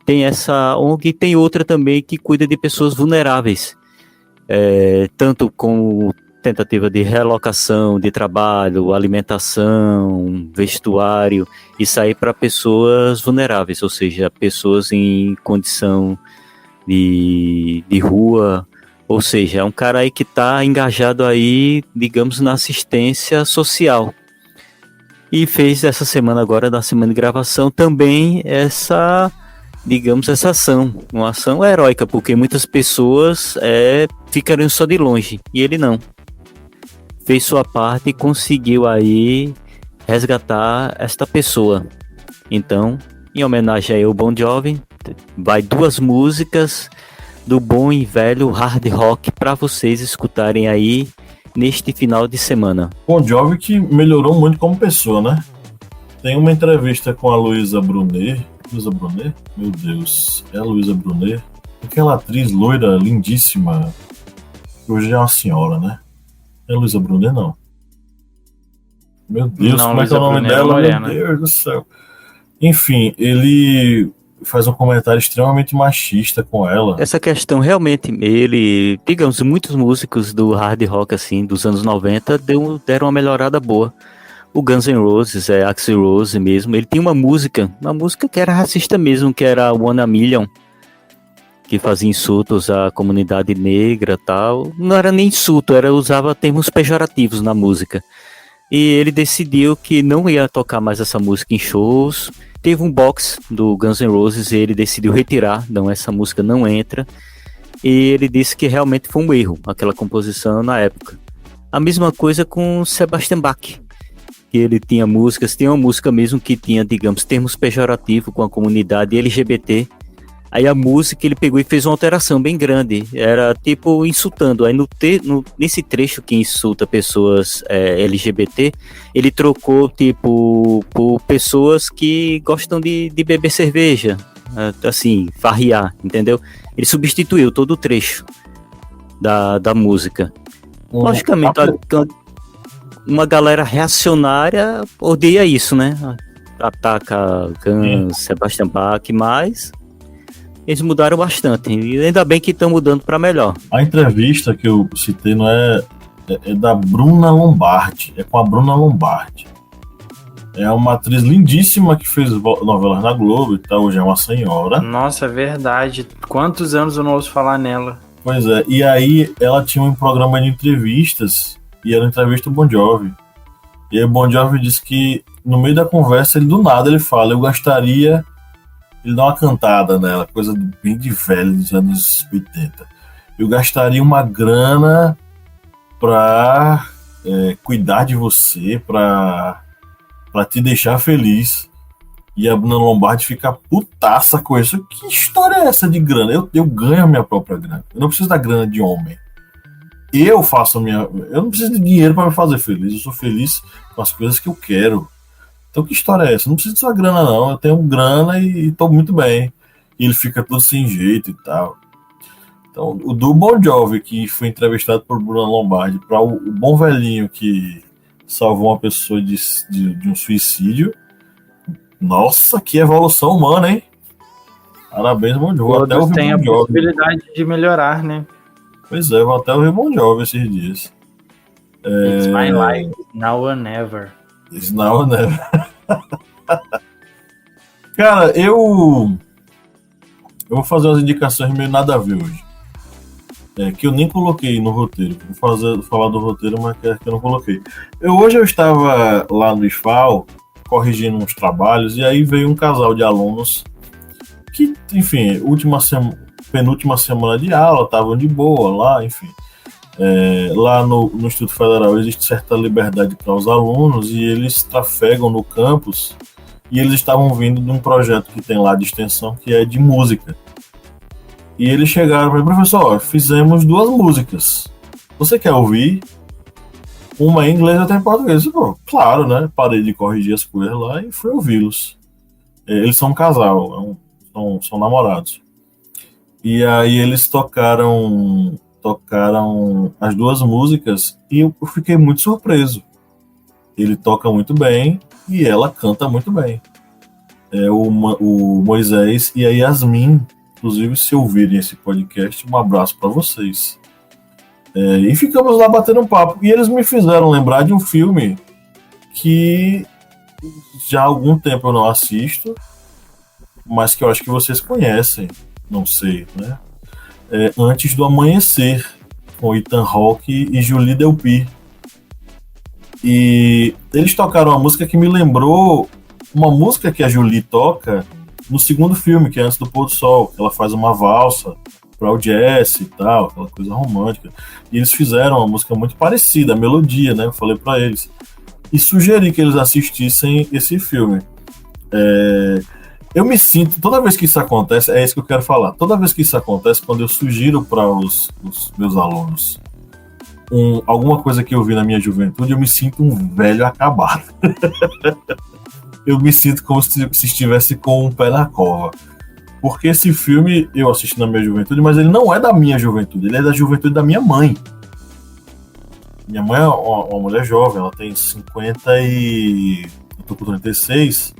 Tem essa ONG e tem outra também que cuida de pessoas vulneráveis. Tanto com tentativa de relocação de trabalho, alimentação, vestuário, isso aí para pessoas vulneráveis, ou seja, pessoas em condição de rua, ou seja, é um cara aí que está engajado aí, digamos, na assistência social. E fez essa semana agora, na semana de gravação, também essa ação, uma ação heróica, porque muitas pessoas ficariam só de longe, e ele não. Fez sua parte e conseguiu aí resgatar esta pessoa. Então, em homenagem aí ao Bon Jovi, vai duas músicas do bom e velho hard rock para vocês escutarem aí neste final de semana. Bon Jovi que melhorou muito como pessoa, né? Tem uma entrevista com a Luísa Brunet. Luísa Brunet? Meu Deus, é a Luísa Brunet? Aquela atriz loira, lindíssima, que hoje é uma senhora, né? É a Luísa Brunet, não. Meu Deus, Não, como é que é o nome Luísa dela? Brunet é Meu Deus do céu. Enfim, ele faz um comentário extremamente machista com ela. Essa questão realmente, digamos, muitos músicos do hard rock, assim, dos anos 90, deram uma melhorada boa. O Guns N' Roses, Axl Rose mesmo, ele tinha uma música que era racista mesmo, que era One a Million, que fazia insultos à comunidade negra e tal. Não era nem insulto, usava termos pejorativos na música. E ele decidiu que não ia tocar mais essa música em shows. Teve um box do Guns N' Roses e ele decidiu retirar, não, essa música não entra. E ele disse que realmente foi um erro, aquela composição na época. A mesma coisa com Sebastian Bach, que ele tinha uma música mesmo que tinha, digamos, termos pejorativos com a comunidade LGBT. Aí a música ele pegou e fez uma alteração bem grande, era tipo insultando. Aí nesse trecho que insulta pessoas LGBT, ele trocou tipo por pessoas que gostam de beber cerveja, assim, farrear, entendeu? Ele substituiu todo o trecho da música. Logicamente, uma galera reacionária odeia isso, né? Ataca Guns, Sebastian Bach, mas eles mudaram bastante. E ainda bem que estão mudando para melhor. A entrevista que eu citei não é da Bruna Lombardi. É com a Bruna Lombardi. É uma atriz lindíssima que fez novelas na Globo e tal. Hoje é uma senhora. Nossa, é verdade. Quantos anos eu não ouço falar nela? Pois é. E aí ela tinha um programa de entrevistas. E era uma entrevista do Bon Jovi. E aí o Bon Jovi disse que no meio da conversa, do nada ele fala: eu gostaria... Ele dá uma cantada nela, coisa bem de velho dos anos 80. Eu gastaria uma grana pra cuidar de você, pra te deixar feliz. E a Bruna Lombardi fica putaça com isso. Que história é essa de grana? Eu ganho a minha própria grana. Eu não preciso da grana de homem. Eu não preciso de dinheiro pra me fazer feliz. Eu sou feliz com as coisas que eu quero. Então que história é essa? Não preciso de sua grana não, eu tenho grana e tô muito bem. E ele fica todo sem jeito e tal. Então o do Bon Jovi, que foi entrevistado por Bruna Lombardi, para o bom velhinho que salvou uma pessoa de um suicídio. Nossa, que evolução humana, hein? Parabéns, Bon Jovi. Todos têm a possibilidade de melhorar, né? Pois é, vou até ouvir Bon Jovi esses dias. It's my life, now or never. Não, né? Cara, eu vou fazer umas indicações meio nada a ver hoje. Que eu nem coloquei no roteiro. Vou falar do roteiro, mas que eu não coloquei. Hoje eu estava lá no IFAL, corrigindo uns trabalhos, e aí veio um casal de alunos que, enfim, penúltima semana de aula, estavam de boa lá, enfim. Lá no Instituto Federal existe certa liberdade para os alunos e eles trafegam no campus, e eles estavam vindo de um projeto que tem lá de extensão que é de música. E eles chegaram para mim: professor, fizemos 2 músicas. Você quer ouvir? Uma em inglês e outra em português. Pô, claro, né? Parei de corrigir as coisas lá e fui ouvi-los. Eles são um casal, são namorados. E aí eles tocaram as 2 músicas e eu fiquei muito surpreso. Ele toca muito bem e ela canta muito bem. O Moisés e a Yasmin, inclusive, se ouvirem esse podcast, um abraço para vocês. E ficamos lá batendo um papo. E eles me fizeram lembrar de um filme que já há algum tempo eu não assisto, mas que eu acho que vocês conhecem, não sei, né? Antes do Amanhecer, com Ethan Hawke e Julie Delpy. E eles tocaram uma música que me lembrou uma música que a Julie toca no segundo filme, que é Antes do Pôr do Sol, que ela faz uma valsa para o Jesse e tal, aquela coisa romântica. E eles fizeram uma música muito parecida, a melodia, né? Eu falei para eles. E sugeri que eles assistissem esse filme. Eu me sinto, toda vez que isso acontece, é isso que eu quero falar, toda vez que isso acontece, quando eu sugiro para os meus alunos alguma coisa que eu vi na minha juventude, eu me sinto um velho acabado. eu me sinto como se estivesse com um pé na cova. Porque esse filme eu assisti na minha juventude, mas ele não é da minha juventude, ele é da juventude da minha mãe. Minha mãe é uma mulher jovem, ela tem 50 e... eu tô com 36,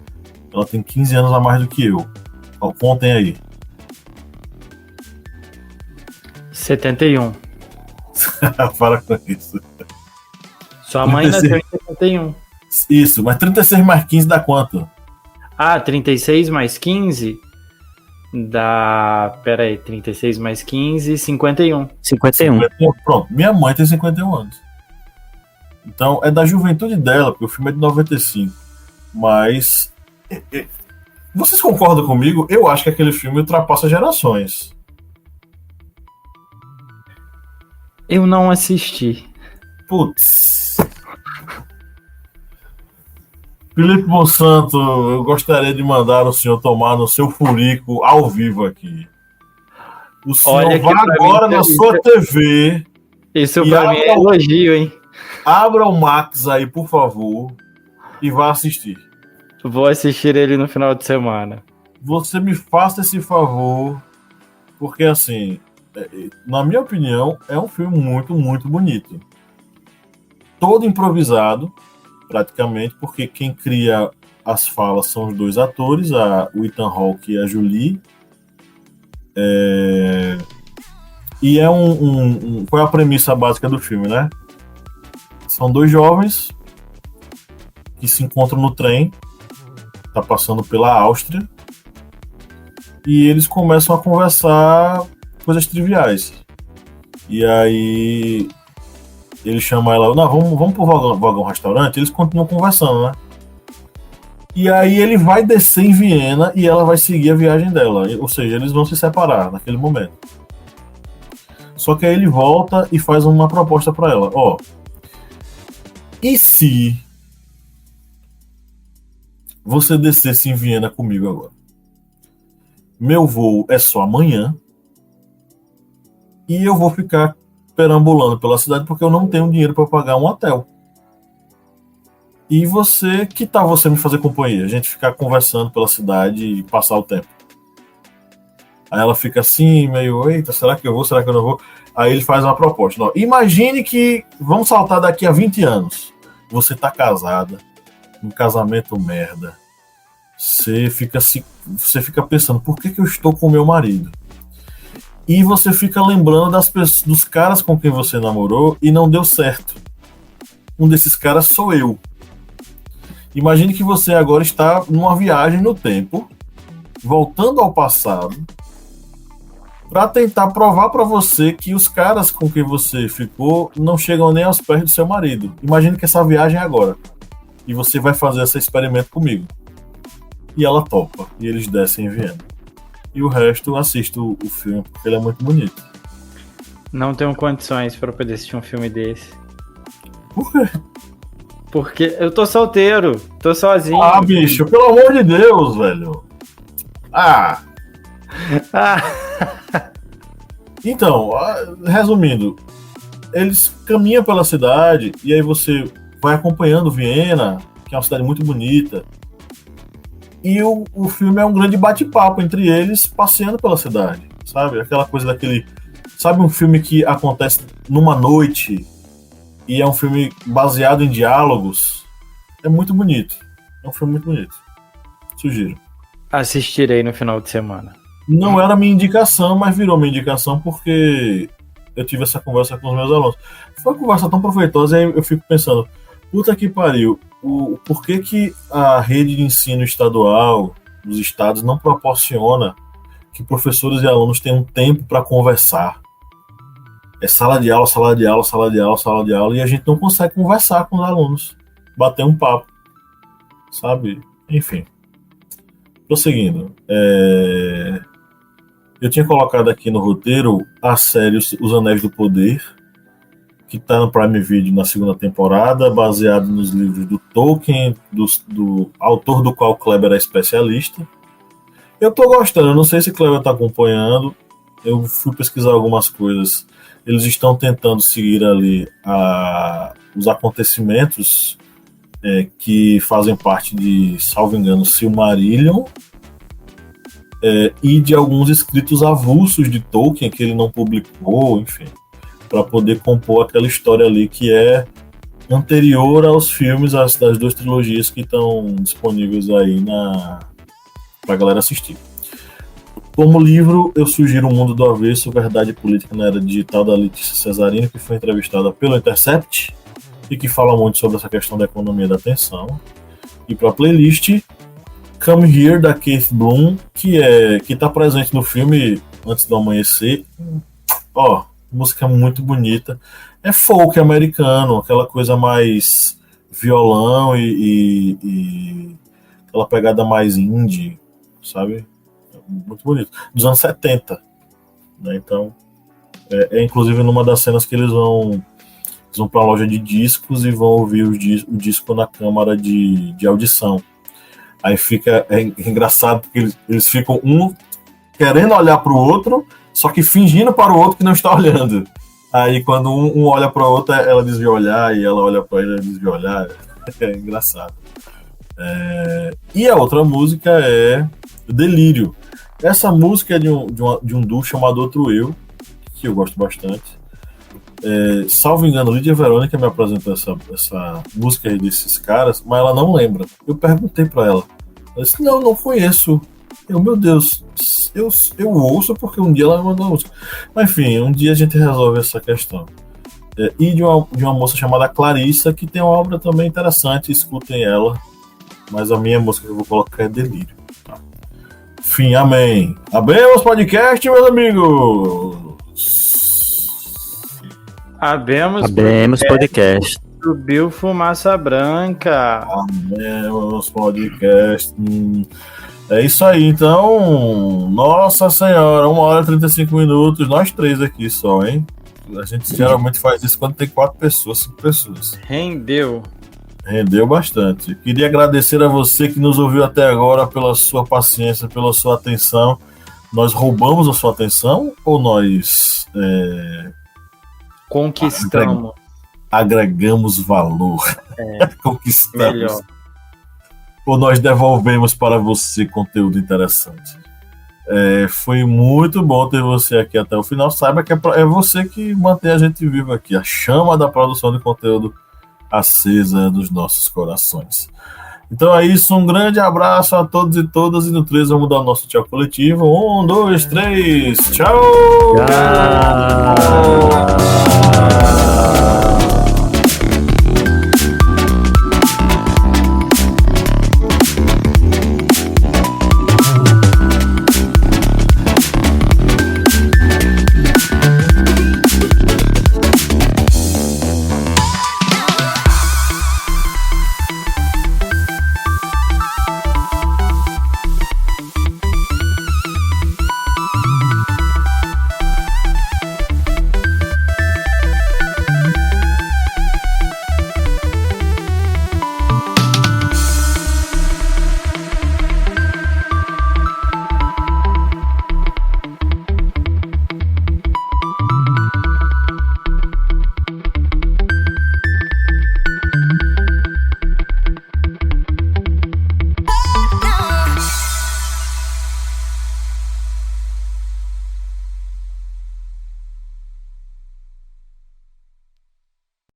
ela tem 15 anos a mais do que eu. Contem aí. 71. Para com isso. Sua mãe nasceu em 71. Isso, mas 36 mais 15 dá quanto? 36 mais 15 dá... Pera aí, 36 mais 15, 51. 51. Pronto, minha mãe tem 51 anos. Então, é da juventude dela, porque o filme é de 95. Mas... vocês concordam comigo? Eu acho que aquele filme ultrapassa gerações. Eu não assisti. Putz. Felipe Monsanto, eu gostaria de mandar o senhor tomar no seu furico ao vivo aqui. O senhor vá agora na sua TV. Isso pra mim é elogio, hein? Abra o Max aí, por favor, e vá assistir. Vou assistir ele no final de semana. Você me faça esse favor, porque assim, na minha opinião, é um filme muito, muito bonito. Todo improvisado, praticamente, porque quem cria as falas são os dois atores, o Ethan Hawke e a Julie. E é qual é a premissa básica do filme, né? São dois jovens que se encontram no trem, tá passando pela Áustria, e eles começam a conversar coisas triviais. E aí ele chama ela, não, vamos pro vagão restaurante, eles continuam conversando, né? E aí ele vai descer em Viena e ela vai seguir a viagem dela, ou seja, eles vão se separar naquele momento. Só que aí ele volta e faz uma proposta para ela, e se você descesse em Viena comigo agora? Meu voo é só amanhã e eu vou ficar perambulando pela cidade porque eu não tenho dinheiro para pagar um hotel. E você, que tal você me fazer companhia? A gente ficar conversando pela cidade e passar o tempo. Aí ela fica assim, meio, eita, será que eu vou, será que eu não vou? Aí ele faz uma proposta. Imagine que, vamos saltar daqui a 20 anos. Você tá casada, um casamento merda. Você fica pensando, por que eu estou com o meu marido? E você fica lembrando dos caras com quem você namorou e não deu certo. Um desses caras sou eu. Imagine que você agora está numa viagem no tempo, voltando ao passado, para tentar provar para você que os caras com quem você ficou não chegam nem aos pés do seu marido. Imagine que essa viagem é agora. E você vai fazer esse experimento comigo. E ela topa. E eles descem em Viena. E o resto, assisto o filme, porque ele é muito bonito. Não tenho condições para poder assistir um filme desse. Por quê? Porque eu tô solteiro. Tô sozinho. Bicho, pelo amor de Deus, velho. Então, resumindo, eles caminham pela cidade e aí você vai acompanhando Viena, que é uma cidade muito bonita, e o filme é um grande bate-papo entre eles passeando pela cidade, sabe? Aquela coisa daquele... Sabe um filme que acontece numa noite e é um filme baseado em diálogos? É muito bonito. É um filme muito bonito. Sugiro. Assistirei no final de semana. Não era minha indicação, mas virou minha indicação porque eu tive essa conversa com os meus alunos. Foi uma conversa tão proveitosa, aí eu fico pensando, puta que pariu, por que a rede de ensino estadual dos estados não proporciona que professores e alunos tenham um tempo para conversar? É sala de aula, sala de aula, sala de aula, sala de aula, e a gente não consegue conversar com os alunos, bater um papo, sabe? Enfim. Prosseguindo, eu tinha colocado aqui no roteiro a série Os Anéis do Poder, que está no Prime Video na segunda temporada, baseado nos livros do Tolkien, do autor do qual Kleber é especialista. Eu estou gostando, não sei se Kleber está acompanhando, eu fui pesquisar algumas coisas. Eles estão tentando seguir ali os acontecimentos que fazem parte de, salvo engano, Silmarillion, e de alguns escritos avulsos de Tolkien que ele não publicou, enfim, para poder compor aquela história ali que é anterior aos filmes, das 2 trilogias que estão disponíveis aí para a galera assistir. Como livro, eu sugiro O Mundo do Avesso, Verdade Política na Era Digital, da Letícia Cesarini, que foi entrevistada pelo Intercept e que fala muito sobre essa questão da economia da atenção. E para a playlist, Come Here, da Keith Bloom, que está presente no filme Antes do Amanhecer. Música muito bonita. É folk americano, aquela coisa mais violão e aquela pegada mais indie, sabe? Muito bonito. Dos anos 70. Né? Então, inclusive numa das cenas que eles vão para a loja de discos e vão ouvir o disco na câmara de audição. Aí fica engraçado porque eles ficam um querendo olhar para o outro, só que fingindo para o outro que não está olhando. Aí quando um olha para a outra, ela desvia olhar, e ela olha para ele, ela desvia olhar. É engraçado. E a outra música é Delírio. Essa música é de um duo chamado Outro Eu, que eu gosto bastante. Salvo engano, Lídia Verônica me apresentou essa música aí desses caras, mas ela não lembra. Eu perguntei para ela. Ela disse, não conheço. Meu Deus, eu ouço porque um dia ela me mandou a música. Mas enfim, um dia a gente resolve essa questão. E de uma moça chamada Clarissa, que tem uma obra também interessante, escutem ela. Mas a minha música que eu vou colocar é Delírio. Tá? Enfim, amém. Abemos podcast, meus amigos! Abemos podcast. Subiu Fumaça Branca. Abemos podcast. É isso aí, então. Nossa Senhora, 1h35, nós 3 aqui só, hein? A gente geralmente faz isso quando tem 4 pessoas, 5 pessoas. Rendeu bastante. Queria agradecer a você que nos ouviu até agora pela sua paciência, pela sua atenção. Nós roubamos a sua atenção ou nós conquistamos? Agregamos valor. Conquistamos. Melhor. Ou nós devolvemos para você conteúdo interessante. Foi muito bom ter você aqui até o final. Saiba que é você que mantém a gente vivo aqui. A chama da produção de conteúdo acesa dos nossos corações. Então é isso. Um grande abraço a todos e todas. E no 3 vamos dar o nosso tchau coletivo. 1, 2, 3. Tchau! Tchau!